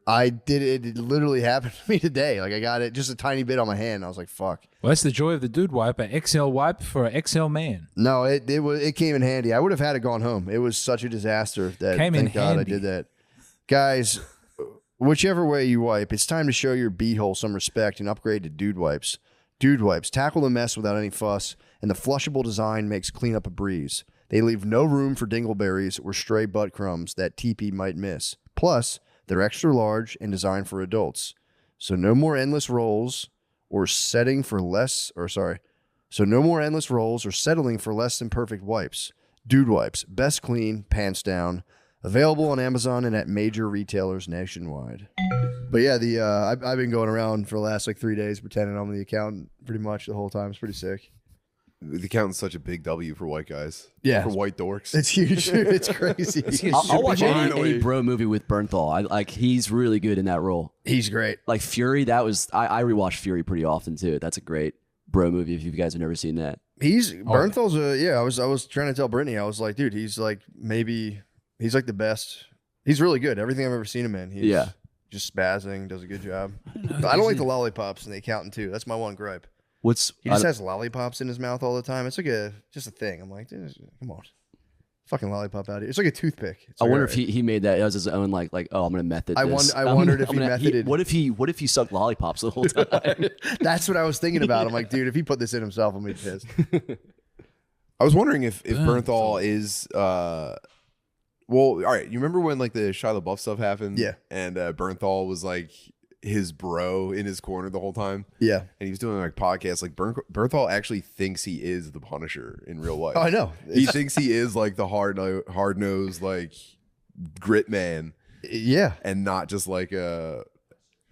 I did it. It literally happened to me today. Like I got it just a tiny bit on my hand. I was like, "Fuck."
Well, that's the joy of the Dude Wipe, an XL wipe for an XL man.
No, it came in handy. I would have had it gone home. It was such a disaster that
Came in
thank God I
handy.
did that. Guys, whichever way you wipe, it's time to show your beehole some respect and upgrade to Dude Wipes. Dude Wipes tackle the mess without any fuss, and the flushable design makes cleanup a breeze. They leave no room for dingleberries or stray butt crumbs that TP might miss. Plus, they're extra large and designed for adults. So no more endless rolls or settling for less than perfect wipes. Dude Wipes, best clean, pants down. Available on Amazon and at major retailers nationwide. But yeah, I've been going around for the last like 3 days pretending I'm the accountant pretty much the whole time. It's pretty sick.
The accountant's such a big W for white guys.
Yeah.
For white dorks.
It's huge. It's crazy.
I'll watch any
Finally.
bro movie with Bernthal. He's really good in that role.
He's great.
Like Fury, I rewatch Fury pretty often too. That's a great bro movie if you guys have never seen that.
Bernthal's I was trying to tell Brittany, I was like, dude, he's like he's like the best. He's really good. Everything I've ever seen him in. He's just spazzing, does a good job. I don't like the lollipops in The Accountant too. That's my one gripe. He just has lollipops in his mouth all the time. It's like just a thing. I'm like, come on. Fucking lollipop out here. It's like a toothpick.
I wonder if he made that as his own like oh, I'm gonna method this.
I wondered if he methoded.
What if he sucked lollipops the whole time?
That's what I was thinking about. I'm like, dude, if he put this in himself, I'm gonna be pissed.
I was wondering if Bernthal is well, all right. You remember when like the Shia LaBeouf stuff happened?
Yeah.
And Bernthal was like his bro in his corner the whole time.
Yeah.
And he was doing like podcasts. Like Bernthal actually thinks he is the Punisher in real life.
Oh, I know.
He thinks he is like the hard nosed like grit man.
Yeah.
And not just like a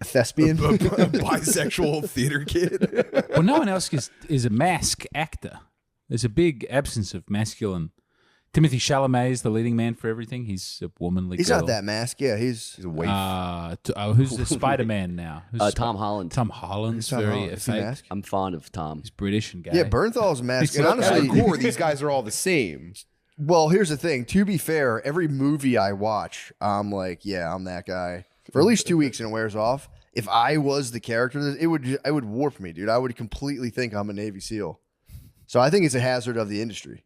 thespian,
a bisexual theater kid.
Well, no one else is a mask actor. There's a big absence of masculine. Timothy Chalamet is the leading man for everything. He's a womanly.
He's
girl.
not that mask. Yeah, he's
a waif.
Who's the Spider-Man now?
Tom Holland.
Tom Holland's
Tom
very
Holland? Is he
fake.
mask?
I'm fond of Tom.
He's British and gay.
Yeah, Bernthal's mask. And
At
honestly,
the core, these guys are all the same.
well, here's the thing. To be fair, every movie I watch, I'm like, yeah, I'm that guy for at least 2 weeks, and it wears off. If I was the character, it would warp me, dude. I would completely think I'm a Navy SEAL. So I think it's a hazard of the industry.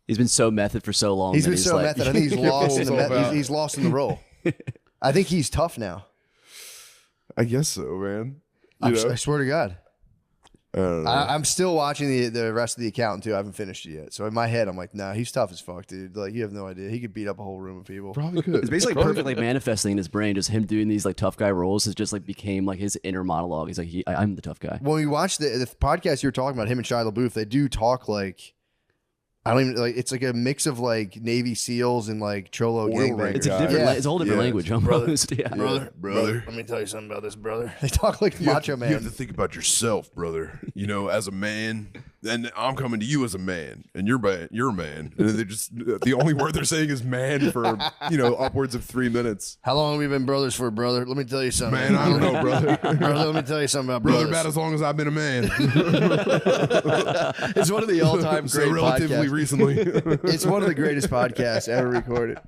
He's been so method for so long.
He's
that
been so
like,
method. I think he's lost in
Himself out.
he's lost in the role. I think he's tough now.
I guess so, man.
I swear to God.
I don't know.
I'm still watching the rest of The Accountant too. I haven't finished it yet. So in my head, I'm like, nah, he's tough as fuck, dude. Like, you have no idea. He could beat up a whole room of people.
Probably could.
It's basically perfectly manifesting in his brain. Just him doing these like tough guy roles has just like became like his inner monologue. He's like, I'm the tough guy.
When we watch the podcast you were talking about, him and Shia LaBeouf, they do talk like, I don't even like. It's like a mix of like Navy SEALs and like Cholo gangbangers.
It's a different.
Yeah.
It's a whole different language almost. Yeah.
brother.
Let me tell you something about this, brother. They talk like Macho Man.
You have to think about yourself, brother. You know, as a man, and I'm coming to you as a man, and you're a man. And they're just the only word they're saying is man for upwards of 3 minutes.
How long have we been brothers for, brother? Let me tell you something.
Man, I don't know, brother.
Brother, let me tell you something about
Brother,
brothers.
about as long as I've been a man.
It's one of the all-time
So
great
relatively
podcasts.
recently.
It's one of the greatest podcasts ever recorded.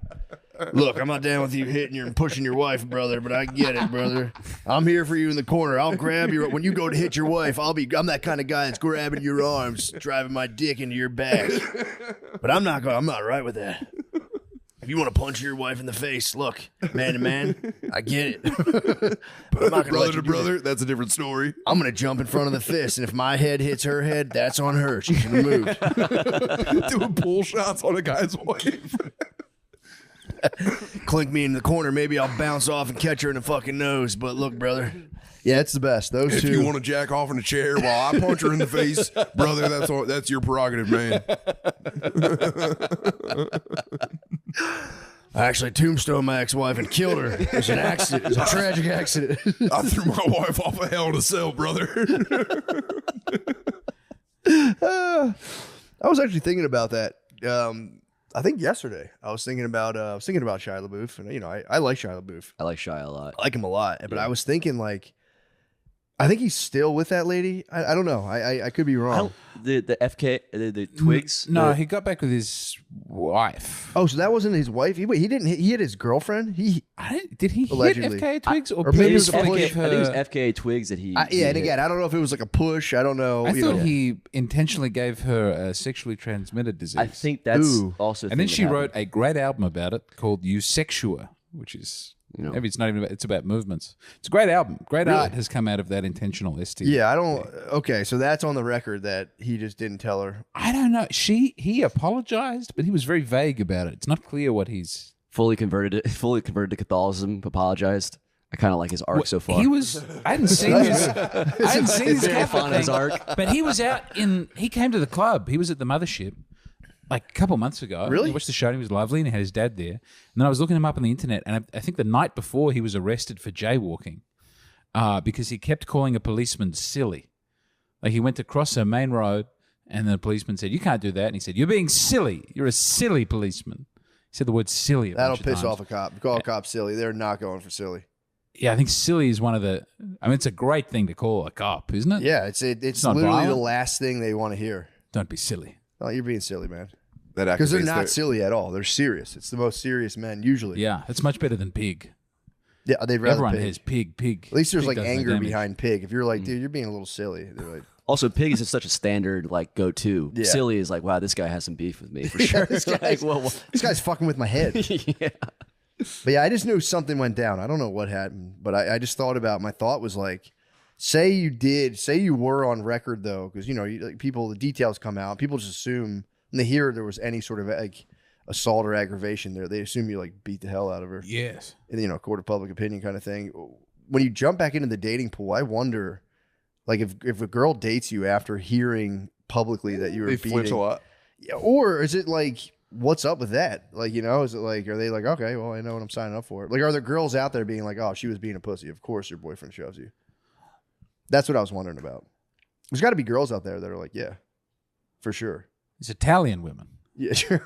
Look, I'm not down with you hitting your and pushing your wife, brother, but I get it, brother. I'm here for you in the corner. I'll grab you when you go to hit your wife. I'm that kind of guy that's grabbing your arms, driving my dick into your back. But I'm not right with that. if you want to punch your wife in the face, look, man to man, I get it. But I'm not gonna
Brother
let you
to
do
brother, that's a different story.
I'm going to jump in front of the fist, and if my head hits her head, that's on her. She should have moved.
Doing pull shots on a guy's wife.
Clink me in the corner. Maybe I'll bounce off and catch her in the fucking nose. But look, brother. Yeah, it's the best. Those
If
two.
you want to jack off in a chair while I punch her in the face, brother, that's your prerogative, man.
I actually tombstoned my ex-wife and killed her. It was an accident. It was a tragic accident.
I threw my wife off a hell in a cell, brother.
I was actually thinking about that. I think yesterday I was thinking about Shia LaBeouf, and I like Shia LaBeouf.
I like Shia a lot.
I like him a lot, but I was thinking like, I think he's still with that lady. I don't know. I could be wrong.
The FK the Twigs.
No, he got back with his wife.
Oh, so that wasn't his wife. He didn't. He hit his girlfriend.
Did he
Allegedly.
hit FKA Twigs
or
maybe
maybe
it was
it was a
to
push.
give
I think it was
her?
FKA Twigs that he.
Yeah, and again, I don't know if it was like a push. I don't know.
I
you
thought
know.
he intentionally gave her a sexually transmitted disease.
I think that's
Ooh.
also.
and then she wrote a great album about it called Eusexua, which is maybe it's not even about, it's about movements. It's a great album. Great art has come out of that intentional ST.
Yeah, I don't. Okay, so that's on the record that he just didn't tell her.
I don't know. He apologized, but he was very vague about it. It's not clear what he's.
fully converted to Catholicism. Apologized. I kind of like his arc so far.
He was. I hadn't seen his. I hadn't seen his
very
Catholic
fond of his
thing,
arc.
but he was out in. He came to the club. He was at the Mothership like a couple months ago.
Really?
I watched the show. And he was lovely, and he had his dad there. And then I was looking him up on the internet, and I think the night before he was arrested for jaywalking because he kept calling a policeman silly. Like he went to cross a main road, and the policeman said, "You can't do that." And he said, "You're being silly. You're a silly policeman." He said the word silly.
That'll piss off a cop. Call a cop silly. They're not going for silly.
Yeah, I think silly is one of the. I mean, it's a great thing to call a cop, isn't it?
Yeah, it's
not
literally
violent?
the last thing they want to hear.
Don't be silly.
Oh, you're being silly, man.
That
Because they're
activates
not
their-
silly at all. They're serious. It's the most serious men usually.
Yeah, it's much better than pig.
Yeah, they'd rather
Everyone
pig.
has pig.
At least there's
Pig
like
does no
anger
damage.
behind pig. If you're like, dude, you're being a little silly. They're like,
Also, pig is just such a standard like go-to.
Yeah.
Silly is like, wow, this guy has some beef with me for sure.
this
Like,
guy's,
well,
this guy's fucking with my head.
yeah.
But yeah, I just knew something went down. I don't know what happened, but I just thought about. My thought was like, say you were on record though, because like people, the details come out. People just assume when they hear there was any sort of like assault or aggravation there, they assume you like beat the hell out of her.
Yes.
In, court of public opinion kind of thing. When you jump back into the dating pool, I wonder, like, if a girl dates you after hearing publicly that you were
They
beating,
flinch a lot.
yeah, or is it like, what's up with that? Like, is it like, are they like, okay, well, I know what I'm signing up for? Like, are there girls out there being like, oh, she was being a pussy? Of course your boyfriend shoves you. That's what I was wondering about. There's got to be girls out there that are like, yeah, for sure.
It's Italian women.
Yeah, sure.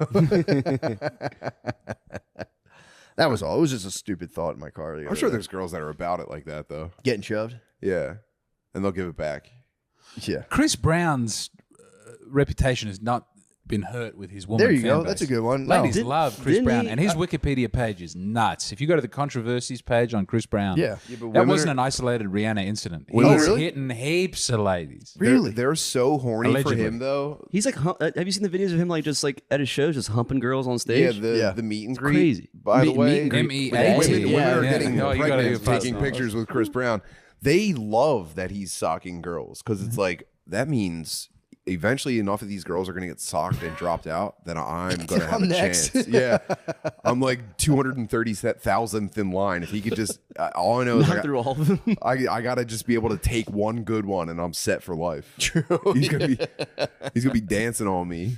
That was all. It was just a stupid thought in my car.
I'm sure there's girls that are about it like that, though.
getting shoved.
Yeah. And they'll give it back.
Yeah.
Chris Brown's reputation has not been hurt with his woman.
There you
fan
go.
base.
That's a good one.
Ladies
No.
love Chris
didn't
Brown,
he-
and his Wikipedia page is nuts. If you go to the controversies page on Chris Brown,
Yeah.
that
women
wasn't
are-
an isolated Rihanna incident.
Oh,
He's
really?
hitting heaps of ladies.
Really?
They're so horny
Allegedly.
for him, though.
He's like, have you seen the videos of him like just like at his shows, just humping girls on stage?
Yeah, the meet and greet.
crazy.
By the
Meet
way,
and greet.
M-E-A-T.
women
Yeah,
are
yeah.
getting
Oh, you gotta
pregnant,
get
taking
past that.
pictures with Chris Brown. They love that he's socking girls because it's like that means eventually enough of these girls are going to get socked and dropped out that I'm going to have
I'm
a
next.
chance. Yeah, I'm like 230,000th in line. If he could just, all I know is
Not through all of them.
I got to just be able to take one good one and I'm set for life. True. He's gonna be dancing on me.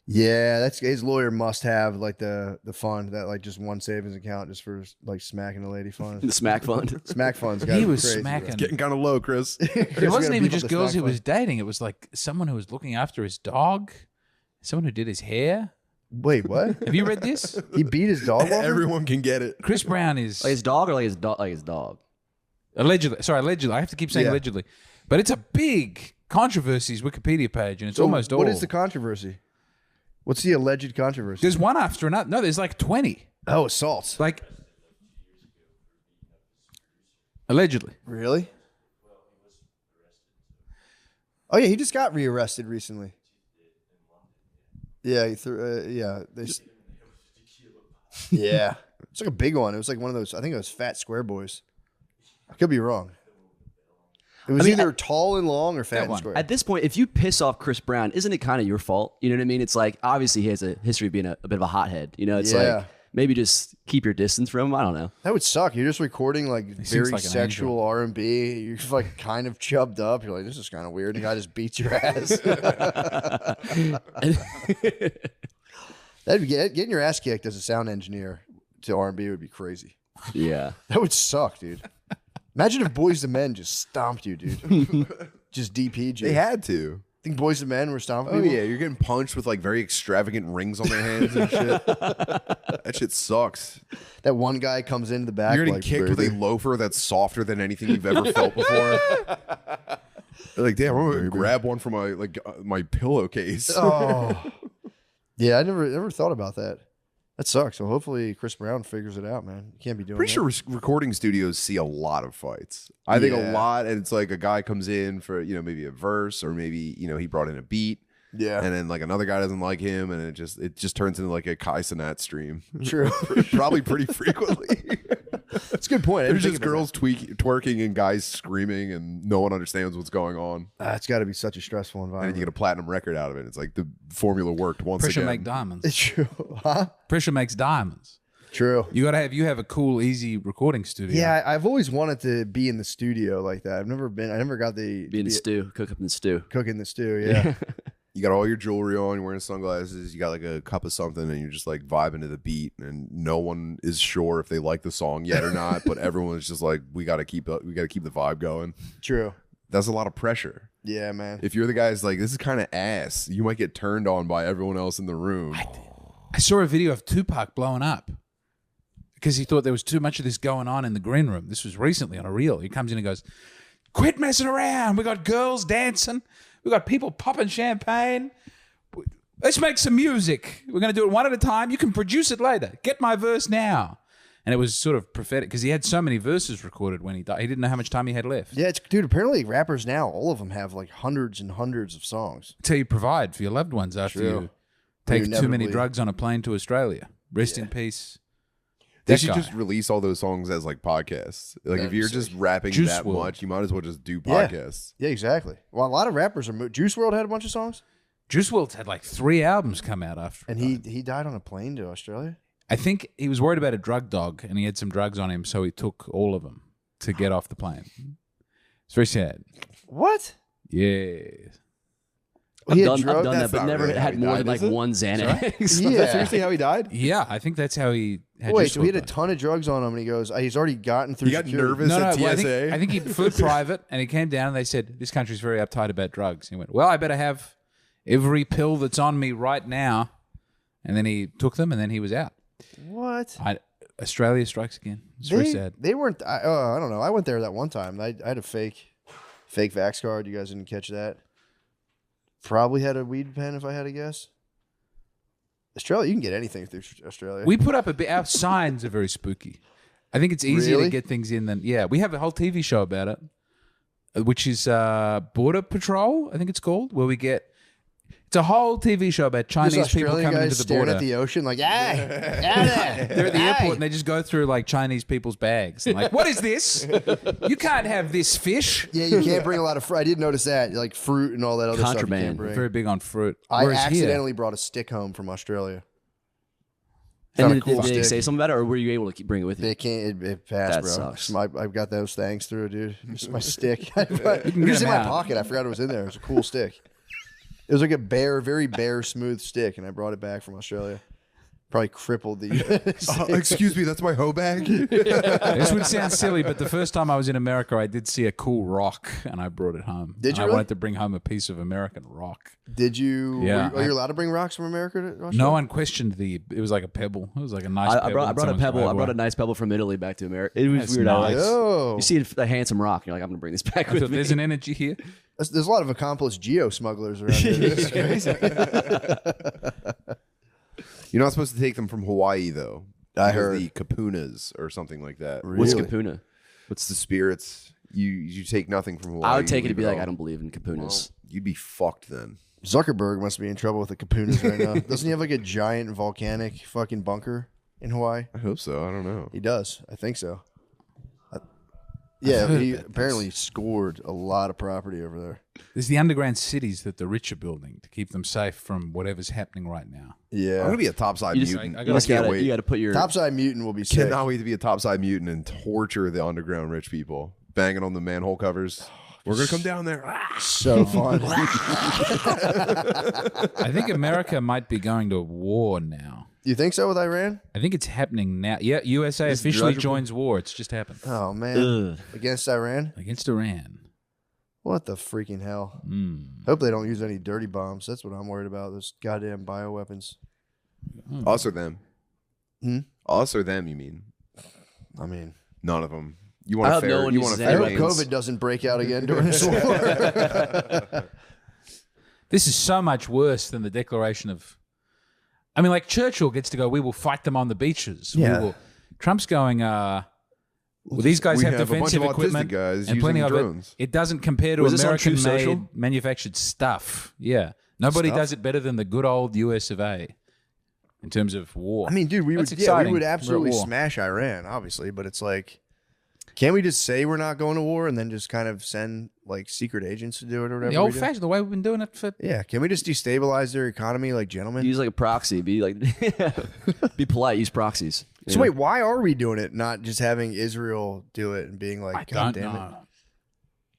Yeah, that's his lawyer must have like the fund that like just one savings account just for like smacking a lady fund.
The smack fund.
Smack funds.
He was smacking.
Getting kind of low, Chris.
It wasn't even just girls he was dating. It was like someone who was looking after his dog, someone who did his hair.
Wait, what?
Have you read this?
He beat his dog. Over?
Everyone can get it.
Chris Brown is
Like his dog or like his dog? Like his dog.
allegedly. Sorry, allegedly. I have to keep saying
Yeah.
allegedly, but it's a big controversies Wikipedia page, and it's almost all.
What is the controversy? What's the alleged controversy?
There's one after another. No, there's like 20.
Oh, assaults.
Like allegedly.
Really? Oh yeah, he just got rearrested recently. Yeah, he threw. Yeah, they. Yeah. It's like a big one. It was like one of those, I think it was Fat Square Boys. I could be wrong. It was either tall and long or fat and square.
At this point, if you piss off Chris Brown, isn't it kind of your fault? You know what I mean? It's like, obviously he has a history of being a bit of a hothead. You know, it's like, maybe just keep your distance from him. I don't know.
That would suck. You're just recording like very like sexual R&B. You're like kind of chubbed up. You're like, this is kind of weird. The guy just beats your ass. That'd be, getting your ass kicked as a sound engineer to R&B would be crazy.
Yeah.
That would suck, dude. Imagine if Boys II Men just stomped you, dude. Just DP'd you.
They had to.
Think Boys II Men were stomping
Oh,
people?
yeah. You're getting punched with like very extravagant rings on their hands and shit. That shit sucks.
That one guy comes into the back.
You're getting
like,
kicked with a loafer that's softer than anything you've ever felt before. They're like, damn, I'm going to grab one from my pillowcase.
Oh. Yeah, I never thought about that. That sucks. So hopefully Chris Brown figures it out, man. You can't be doing
Pretty
that.
sure recording studios see a lot of fights. I think a lot, and it's like a guy comes in for, maybe a verse, or maybe, he brought in a beat.
Yeah.
And then like another guy doesn't like him, and it just turns into like a Kai Cenat stream.
True.
Probably pretty frequently.
That's a good point.
There's just girls twerking and guys screaming, and no one understands what's going on.
It's got to be such a stressful
And
environment.
then you get a platinum record out of it. It's like the formula worked once
Pressure
again.
make diamonds.
It's true. Huh?
Pressure makes diamonds.
True.
You have a cool, easy recording studio.
Yeah, I've always wanted to be in the studio like that. I never got the
Be in the stew, cook up in the stew.
cook in the stew. Yeah.
You got all your jewelry on, you're wearing sunglasses, you got like a cup of something, and you're just like vibing to the beat, and no one is sure if they like the song yet or not, but everyone is just like, we got to keep the vibe going.
True.
That's a lot of pressure.
Yeah, man.
If you're the guy who's like, this is kind of ass, you might get turned on by everyone else in the room.
I saw a video of Tupac blowing up because he thought there was too much of this going on in the green room. This was recently on a reel. He comes in and goes, quit messing around. We got girls dancing. We got people popping champagne. Let's make some music. We're going to do it one at a time. You can produce it later. Get my verse now. And it was sort of prophetic because he had so many verses recorded when he died. He didn't know how much time he had left.
Yeah, dude, apparently rappers now, all of them have like hundreds and hundreds of songs.
That's how you provide for your loved ones after you take too many drugs on a plane to Australia. Rest in peace.
They should just release all those songs as like podcasts. Like if you're just rapping
Juice
that
WRLD.
much, you might as well just do podcasts.
Yeah, exactly. Well, a lot of rappers are. Juice WRLD had a bunch of songs,
Juice WRLD had like 3 albums come out after.
and he died on a plane to Australia.
I think he was worried about a drug dog, and he had some drugs on him, so he took all of them to get off the plane. It's very sad.
What?
Yeah.
I've
He had
done
drugs?
that,
That's
but
not
never
really how
had
he
more
died,
than like
is it?
one Xanax.
Is
Yeah.
that seriously how he died?
Yeah, I think that's how he had
Wait,
Juice
so he had
WRLD
a
die.
ton of drugs on him, and he goes, he's already gotten through.
He got
security.
nervous
No,
at
well,
TSA.
I think he flew private, and he came down, and they said, this country's very uptight about drugs. He went, well, I better have every pill that's on me right now. And then he took them, and then he was out.
What?
Australia strikes again. It's very sad.
They weren't. I don't know. I went there that one time. I had a fake Vax card. You guys didn't catch that. Probably had a weed pen if I had to guess. Australia, you can get anything through Australia.
We put up our signs are very spooky. I think it's easier
Really?
to get things in than, we have a whole TV show about it, which is Border Patrol, I think it's called, where it's a whole TV show about
There's
Chinese people
Australian
coming
guys
into the
staring
border.
at the ocean like, hey, yeah,
They're at the airport and they just go through like Chinese people's bags. And like, what is this? You can't have this fish.
Yeah, you can't bring a lot of fruit. I did notice that, like fruit and all that other stuff. You
Contraband.
can't bring.
Very big on fruit.
I
Whereas
accidentally brought a stick home from Australia.
And
Found a
did,
cool
did they
stick.
say something about it, or were you able to bring it with you?
They can't. It passed,
That
bro.
sucks.
I've got those things through, dude. It's my stick. It was
get
in
them
my
out.
pocket. I forgot it was in there. It was a cool stick. It was like a very bare, smooth stick, and I brought it back from Australia. Probably crippled the.
Excuse me, that's my hoe bag.
This would sound silly, but the first time I was in America, I did see a cool rock and I brought it home.
Did you
I
really?
wanted to bring home a piece of American rock.
Did you?
Yeah.
Are you allowed to bring rocks from America to Australia?
No one questioned it was like a pebble. It was like a nice
I
pebble.
brought a
someone's
pebble. I
driveway.
brought a nice pebble from Italy back to America. It was
That's
weird.
nice.
Oh.
You see a handsome rock, and you're like, I'm gonna bring this back
I
with
thought,
me.
there's an energy here.
There's a lot of accomplished geo smugglers around here. This is crazy.
You're not supposed to take them from Hawaii, though.
I
Because
heard.
the kapunas or something like that.
What's
Really?
kapuna?
What's the spirits? You take nothing from Hawaii.
I would take
you
it to be
leave
like,
all.
I don't believe in kapunas.
Well, you'd be fucked then.
Zuckerberg must be in trouble with the kapunas right now. Doesn't he have like a giant volcanic fucking bunker? in Hawaii?
I hope so. I don't know.
He does. I think so.
heard
He
about
apparently scored a lot of property over there.
There's the underground cities that the rich are building to keep them safe from whatever's happening right now.
Yeah.
I'm gonna be a topside
You just-
mutant.
I
I,
gotta-
can't wait.
You got to put your
Topside mutant will be sick.
Cannot wait to be a topside mutant and torture the underground rich people, banging on the manhole covers. We're gonna come down there.
So fun.
I think America might be going to war now.
You think so with Iran?
I think it's happening now. Yeah, USA
This
officially
drudgery-
joins war. It's just happened
Oh man.
Ugh.
Against Iran?
against Iran.
What the freaking hell?
Mm.
Hope they don't use any dirty bombs. That's what I'm worried about. Those goddamn bioweapons.
Us or them?
Hmm?
Us or them? You mean?
I mean,
None of them. You
I
want a
hope
fair?
no one
you
uses
want a
I
fair
hope
lanes.
COVID doesn't break out again during this war.
This is so much worse than the declaration of. I mean, like Churchill gets to go, we will fight them on the beaches.
Yeah.
We will. Trump's going, well, these guys
We
have
have a bunch
defensive
of autistic
equipment
guys
and plenty
using
of
drones.
it. It doesn't compare to
Was this on Truth
American-made
Social?
manufactured stuff. Yeah. Nobody
Stuff?
does it better than the good old US of A in terms of war.
I mean, dude, we
That's
would
exciting.
we would
We're at
absolutely
war.
smash Iran, obviously, but it's like, can't we just say we're not going to war and then just kind of send like secret agents to do it or whatever?
the
we
old
do?
fashioned, the way we've been doing it for.
Yeah, can we just destabilize their economy like gentlemen?
use like a proxy. Be like, be polite. Use proxies.
So wait, why are we doing it? Not just having Israel do it and being like,
I
God
don't
damn
know.
it.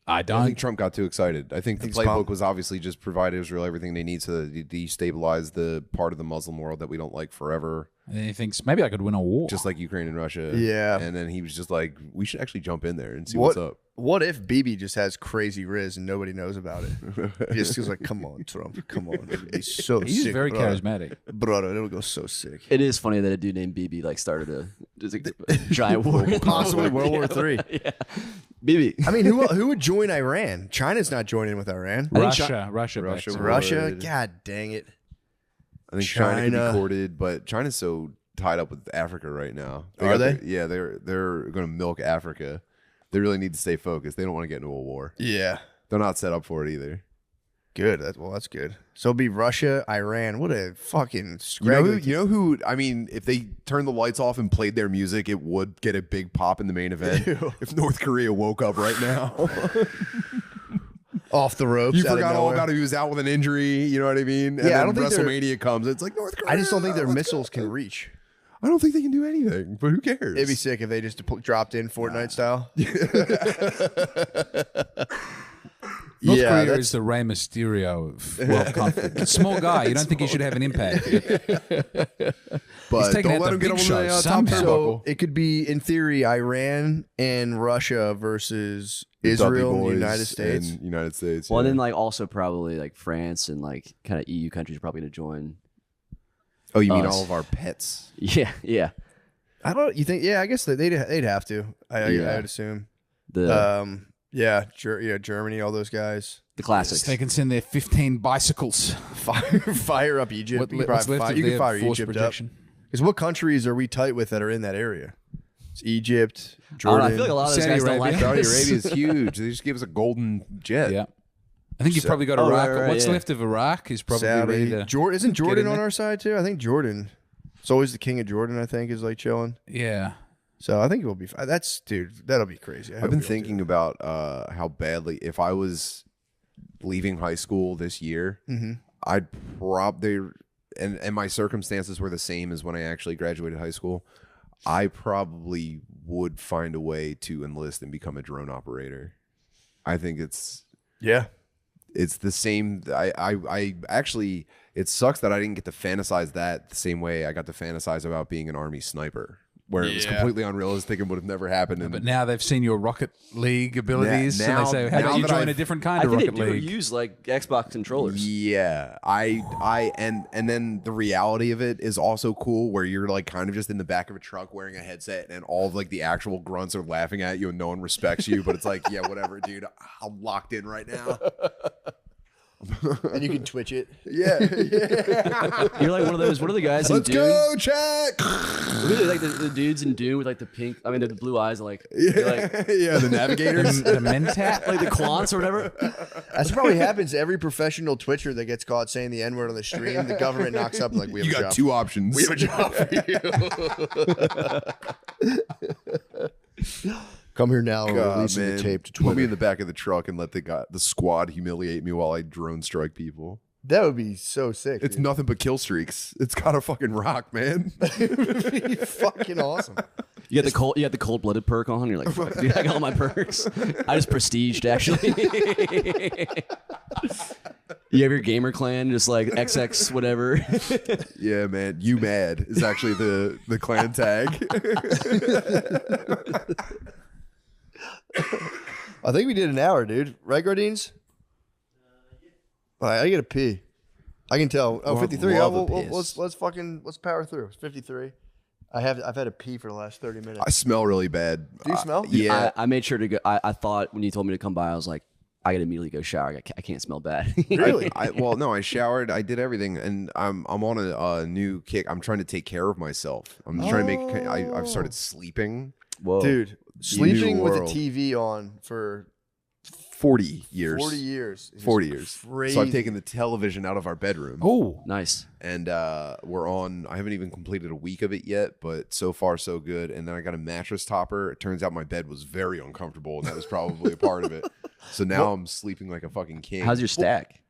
I
I
don't.
think Trump got too excited. I think the
He's
playbook
pumped.
was obviously just provide Israel everything they need to destabilize the part of the Muslim world that we don't like forever,
And then he thinks maybe I could win a war.
just like Ukraine and Russia.
Yeah.
And then he was just like, we should actually jump in there and see what's up.
What if Bibi just has crazy riz and nobody knows about it? He just feels like, come on, Trump, come on. It'd be so
He's
sick.
very
brother.
charismatic.
Brother, it'll go so sick.
It is funny that a dude named BB like started a giant war.
Possibly World War III.
Yeah, BB.
I mean, who would join Iran? China's not joining with Iran.
I think
Russia
Russia
backs it.
would.
Russia? God dang it.
I think China could
China.
be courted, but China's so tied up with Africa right now.
Are they?
Yeah, they're going to milk Africa. They really need to stay focused. They don't want to get into a war.
Yeah.
They're not set up for it either.
Good. That's good. So it'll be Russia, Iran. What a fucking
You know who? I mean, if they turned the lights off and played their music, it would get a big pop in the main event.
Ew.
If North Korea woke up right now,
off the ropes.
you
out of
forgot all
nowhere.
about it. He was out with an injury. You know what I mean? And
Yeah, I
then
don't think they're-
WrestleMania comes. It's like North Korea.
I just don't think their
let's
missiles
go.
can reach.
I don't think they can do anything. But who cares?
It'd be sick if they just dropped in Fortnite style.
North
Yeah,
Korea
that's-
is the Rey Mysterio of world conflict. A small guy. You don't think he should have an impact.
But
taking
don't
out
let
the
him get
big
on
show
the top
somehow.
So
turnbuckle.
it could be, in theory, Iran and Russia versus
The Dudley
Israel and the
Boys
United States.
and United States.
Well, and
yeah.
then like also probably like France and like kind of EU countries are probably going to join.
Oh, you mean
us.
all of our pets?
Yeah, yeah.
I don't. You think? Yeah, I guess they'd have to. I
Yeah.
would assume.
The
Yeah, Germany, all those guys.
the classics.
They can send their 15 bicycles.
Fire up Egypt.
What,
you can
what's
probably
left
fire,
of
you can
their
fire
force
Egypt
projection?
up. Because what countries are we tight with that are in that area? It's Egypt,
I don't
Jordan.
know, I feel like a lot of those
Saudi
guys don't
Arabia.
like
Saudi
this.
Arabia is huge. They just gave us a golden jet.
Yeah. I think you've
So-
probably got
Oh,
Iraq.
right,
What's
yeah.
left of Iraq is probably ready
Saudi.
to.
Isn't
in
Jordan on
there.
our side too? I think Jordan. It's always the king of Jordan. I think is like chilling.
Yeah.
So I think it will be. That's dude. That'll be crazy. I
I've
hope
been
we don't do
thinking about how badly, if I was leaving high school this year,
Mhm.
I'd probably, and my circumstances were the same as when I actually graduated high school, I probably would find a way to enlist and become a drone operator. I think it's
Yeah.
the same. I actually, it sucks that I didn't get to fantasize that the same way I got to fantasize about being an Army sniper, where it was
Yeah.
completely unrealistic and would have never happened. And
But now they've seen your Rocket League abilities,
Now-
and they say, "How
now
about you
that
join
I've-
a different
I
kind of
think they
Rocket
do
League?"
use like Xbox controllers.
Yeah, and then the reality of it is also cool, where you're like kind of just in the back of a truck wearing a headset, and all of like the actual grunts are laughing at you, and no one respects you. But it's like, yeah, whatever, dude. I'm locked in right now.
and you can twitch it.
Yeah.
You're like one of those. What are the guys in
Let's
Dune?
go, check.
Really, like the dudes in Dune with like the pink. I mean, the blue eyes. Like, like
Yeah, the navigators.
The Mentat?
like the Quants or whatever.
That's probably happens to every professional Twitcher that gets caught saying the N-word on the stream. The government knocks up and like, we have
You
a
got
job.
2 options.
We have a job for you. Come here now. We're
God,
releasing
man.
the tape to
Put me
Twitter.
in the back of the truck and let the squad humiliate me while I drone strike people.
That would be so sick.
It's
dude.
nothing but kill streaks. It's gotta fucking rock, man.
It would be fucking awesome.
You got the cold. You got the cold-blooded perk on. You're like, fuck, dude, I got all my perks. I just prestiged actually. You have your gamer clan, just like XX whatever.
Yeah, man. You mad is actually the clan tag.
I think we did an hour, dude. Right, Gardines? All right, I gotta pee. I can tell. Oh,
Love-
53.
love
Oh,
a
well,
piss.
let's power through. It's 53. I've had a pee for the last 30 minutes.
I smell really bad.
Do you smell?
Yeah.
I made sure to go. I thought when you told me to come by, I was like, I gotta immediately go shower. I can't smell bad.
Really?
Well, no, I showered. I did everything, and I'm on a new kick. I'm trying to take care of myself. I'm trying to make. I've started sleeping.
Whoa,
Dude, sleeping with the
world.
TV on for
40 years.
40 years. is
40 years.
Crazy.
So I've taken the television out of our bedroom.
Oh,
nice.
And we're on. I haven't even completed a week of it yet, but so far so good. And then I got a mattress topper. It turns out my bed was very uncomfortable, and that was probably a part of it. So now I'm sleeping like a fucking king.
How's your stack?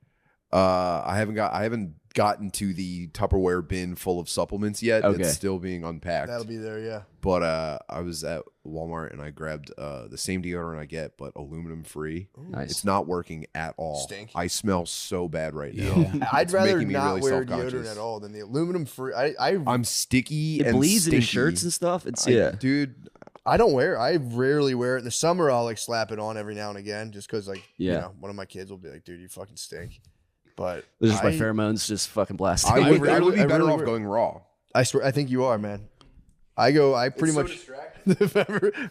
I haven't gotten to the Tupperware bin full of supplements yet.
Okay.
It's still being unpacked.
That'll be there, yeah.
But I was at Walmart and I grabbed the same deodorant I get, but aluminum free.
Nice.
It's not working at all.
Stink.
I smell so bad right now.
Yeah.
I'd
It's
rather
making me
not
really
wear
self-conscious.
deodorant at all than the aluminum free.
I'm sticky
It
and
bleeds in
stinky.
shirts and stuff. It's
Dude.
I don't wear. I rarely wear it in the summer. I'll like slap it on every now and again, just because like you
Yeah.
know, one of my kids will be like, "Dude, you fucking stink." But
There's just my
I-
pheromones just fucking blasting.
I would be
I
better
really
off
wear-
going raw.
I swear, I think you are, man. I pretty much.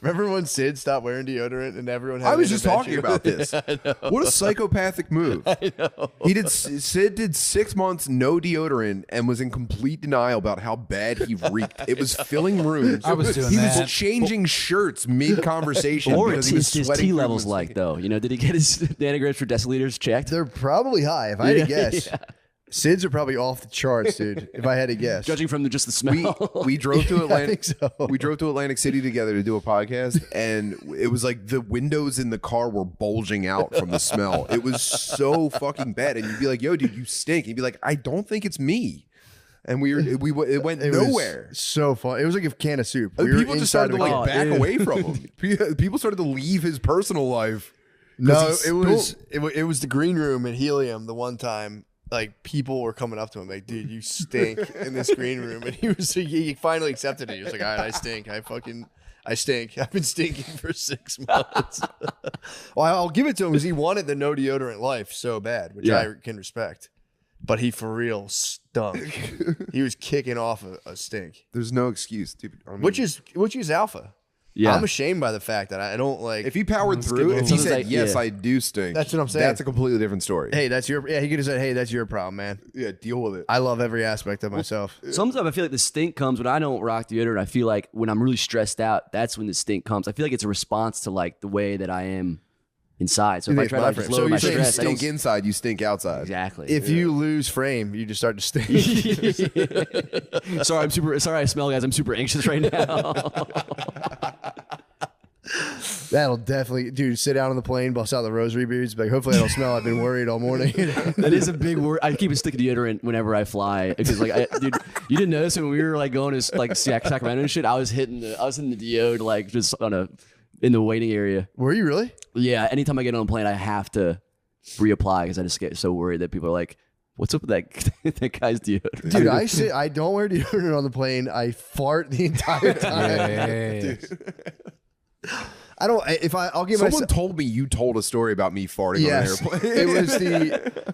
remember when Sid stopped wearing deodorant and everyone had
I
an
was just talking
intervention?
about this. What a psychopathic move. He did. Sid did 6 months no deodorant and was in complete denial about how bad he reeked. It was filling rooms.
I was doing
He
that.
was changing shirts mid conversation
Or
because
it's
he was
his
sweating
T
through
levels
them.
like though. You know, did he get his nanograms for deciliters checked?
They're probably high. If I had to guess, Sid's are probably off the charts, dude. If I had to guess,
Judging from just the smell.
We drove to
I
Atlantic.
think so.
We drove to Atlantic City together to do a podcast, and it was like the windows in the car were bulging out from the smell. It was so fucking bad, and you'd be like, "Yo, dude, you stink." And you'd be like, "I don't think it's me," and it went
It was
nowhere.
so fun. It was like a can of soup.
And
We were
people just
inside
started
of
to
a
like
can.
back away from him. People started to leave his personal life.
No,
he
it was the green room at Helium the one time. Like people were coming up to him like, "Dude, you stink in this green room," and he finally accepted it. He was like, "All right, I stink. I stink. I've been stinking for 6 months." Well, I'll give it to him because he wanted the no deodorant life so bad, which I can respect. But he for real stunk. He was kicking off a stink,
There's no excuse, dude. I mean,
which is alpha.
Yeah.
I'm ashamed by the fact that I don't like.
if he powered through, if he
Sometimes
said
like-
yes,
yeah.
I do stink.
That's what I'm saying.
That's a completely different story.
Hey, that's your. Yeah, he could have said, "Hey, that's your problem, man."
Yeah, deal with it.
I love every aspect of myself.
Sometimes I feel like the stink comes when I don't rock deodorant. I feel like when I'm really stressed out, that's when the stink comes. I feel like it's a response to like the way that I am inside. So if I
think
try
it's
to
my
just
frame.
lower
So
my
you're saying
You
stress, I
stink
don't
inside, you stink outside.
exactly.
If you lose frame, you just start to stink.
Sorry, I smell, guys. I'm super anxious right now.
That'll definitely, dude. Sit down on the plane, bust out the rosary beads. Like, hopefully, I don't smell. I've been worried all morning.
That is a big word. I keep a stick of deodorant whenever I fly because, like, dude, you didn't notice when we were like going to like Sacramento and shit. I was hitting the deod like just in the waiting area.
Were you really?
Yeah. Anytime I get on a plane, I have to reapply because I just get so worried that people are like, "What's up with that guy's deodorant?"
Dude, I don't wear deodorant on the plane. I fart the entire time. I don't. I'll give
Someone
myself.
told me you told a story about me farting
Yes,
on an airplane.
it was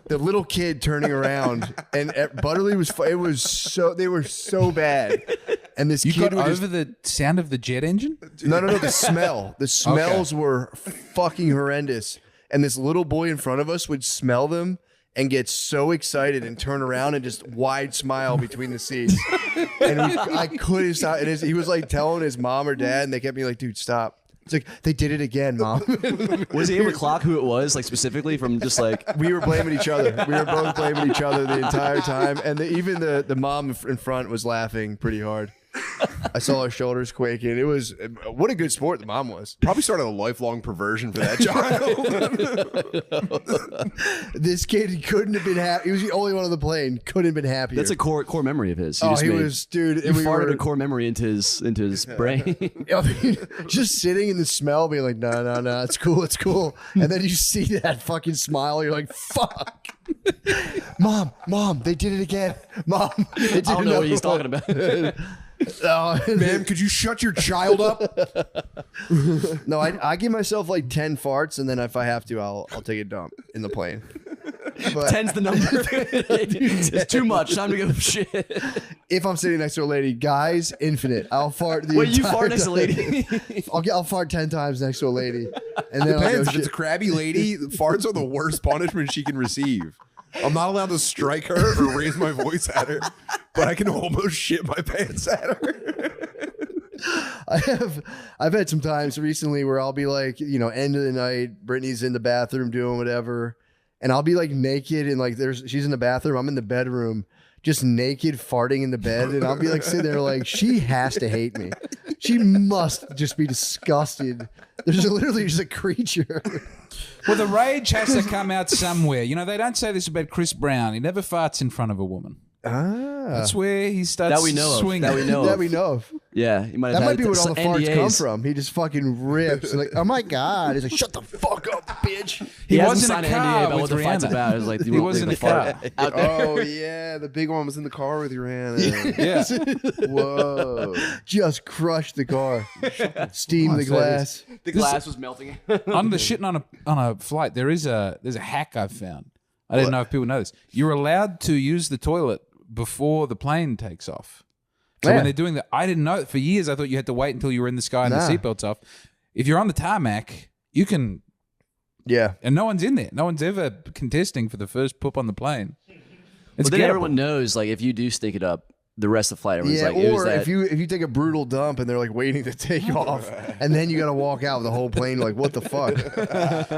the little kid turning around, and Butterly was. It was so they were so bad, and this
You
kid
got
would
over the sound of the jet engine?
No. The smell. The smells were fucking horrendous. And this little boy in front of us would smell them and get so excited and turn around and just wide smile between the seats. And I couldn't stop. And he was like telling his mom or dad, and they kept being like, dude, stop. It's like, they did it again, Mom.
Was he able to clock who it was, like specifically from just like?
We were blaming each other. We were both blaming each other the entire time. And even the mom in front was laughing pretty hard. I saw her shoulders quaking. It was, what a good sport the mom was.
Probably started a lifelong perversion for that child.
This kid couldn't have been happy. He was the only one on the plane. Couldn't have been happier.
That's a core memory of his.
He was, dude.
You farted a core memory into his brain.
I mean, just sitting in the smell, being like, no, it's cool. And then you see that fucking smile. You're like, fuck. Mom, they did it again. Mom, they did
I don't know what he's talking about.
Ma'am, could you shut your child up?
No, I give myself like 10 farts, and then if I have to, I'll take a dump in the plane. But
10's the number. It's too much. Time to go shit.
if I'm sitting next to a lady, guys, infinite. I'll fart the
Wait, you
entire
fart next to a lady?
I'll fart 10 times next to a lady. And then I'll
Depends.
go
If it's a
shit.
crabby lady, farts are the worst punishment she can receive. I'm not allowed to strike her or raise my voice at her, but I can almost shit my pants at her.
I've had some times recently where I'll be like, end of the night, Brittany's in the bathroom doing whatever, and I'll be like naked and like she's in the bathroom, I'm in the bedroom, just naked farting in the bed, and I'll be like sitting there like, she has to hate me. She must just be disgusted. There's literally just a creature.
Well, the rage has to come out somewhere. They don't say this about Chris Brown. He never farts in front of a woman. That's where he starts
That we know of.
swinging.
That we know
That
of.
we know of.
Yeah, he might have
That
had
might be where all the farts come
NDAs.
from. He just fucking rips. Like, oh my God. He's like, shut the fuck up, bitch.
He
was
hasn't
in a
signed an
car
NDA about
with
what the fight's
Rihanna.
about. It was like
He was in a car.
out there.
Oh, yeah. The big one was in the car with Rihanna.
Yeah.
Whoa.
Just crushed the car. Steam the glass.
The glass was melting.
On the shitting on a flight, there's a hack I've found. I didn't know if people know this. You're allowed to use the toilet before the plane takes off. So
Yeah.
when they're doing that, I didn't know. For years, I thought you had to wait until you were in the sky and
Nah.
the seatbelt's off. If you're on the tarmac, you can,
Yeah.
and no one's in there. No one's ever contesting for the first poop on the plane. It's
But then
gettable.
everyone knows, like, if you do stink it up, the rest of the flight, everyone's
Yeah,
like, it was
or
that.
if you take a brutal dump and they're like waiting to take off, and then you got to walk out with the whole plane, like, what the fuck?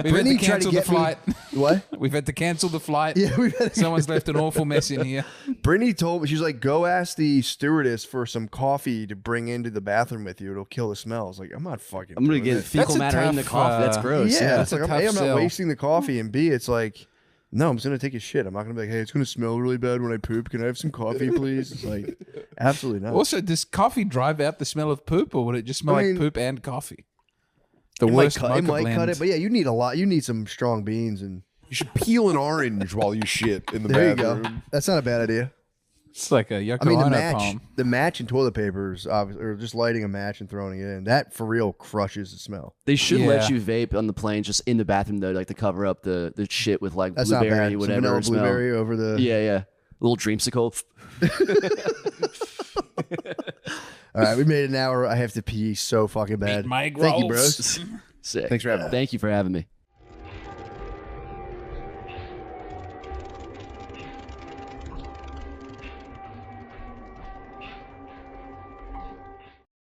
We've had to cancel the flight.
What?
We've had to cancel the flight.
Yeah, we've had to-
Someone's left an awful mess in here.
Brittany told me, she's like, go ask the stewardess for some coffee to bring into the bathroom with you. It'll kill the smell. I was like, I'm not fucking.
I'm going to
doing
get
it.
fecal
That's a
matter in the
tough,
coffee. That's gross.
Yeah,
that's
it's like,
a tough
A, I'm not
sell.
wasting the coffee, and B, it's like, no, I'm just gonna take a shit. I'm not gonna be like, hey, it's gonna smell really bad when I poop. Can I have some coffee, please? It's like, absolutely not.
Also, does coffee drive out the smell of poop, or would it just smell
I mean,
like poop and coffee? The
It might
worst
cut,
mocha
cut
blend.
it, but yeah, you need a lot. You need some strong beans, and
You should peel an orange while you shit in the
there you
bathroom.
go. That's not a bad idea.
It's like a Yoko
I mean,
Ono poem.
the match and toilet papers, or just lighting a match and throwing it in, that for real crushes the smell.
They should
Yeah.
let you vape on the plane just in the bathroom, though, like to cover up the shit with like
That's not
blueberry,
bad. Some
whatever.
vanilla
smell.
blueberry over the.
Yeah, yeah. Little dreamsicle.
All right, we made an hour. I have to pee so fucking bad.
Eat my
Thank you,
rolls.
bros.
Sick.
Thanks for having me.
Thank you for having me.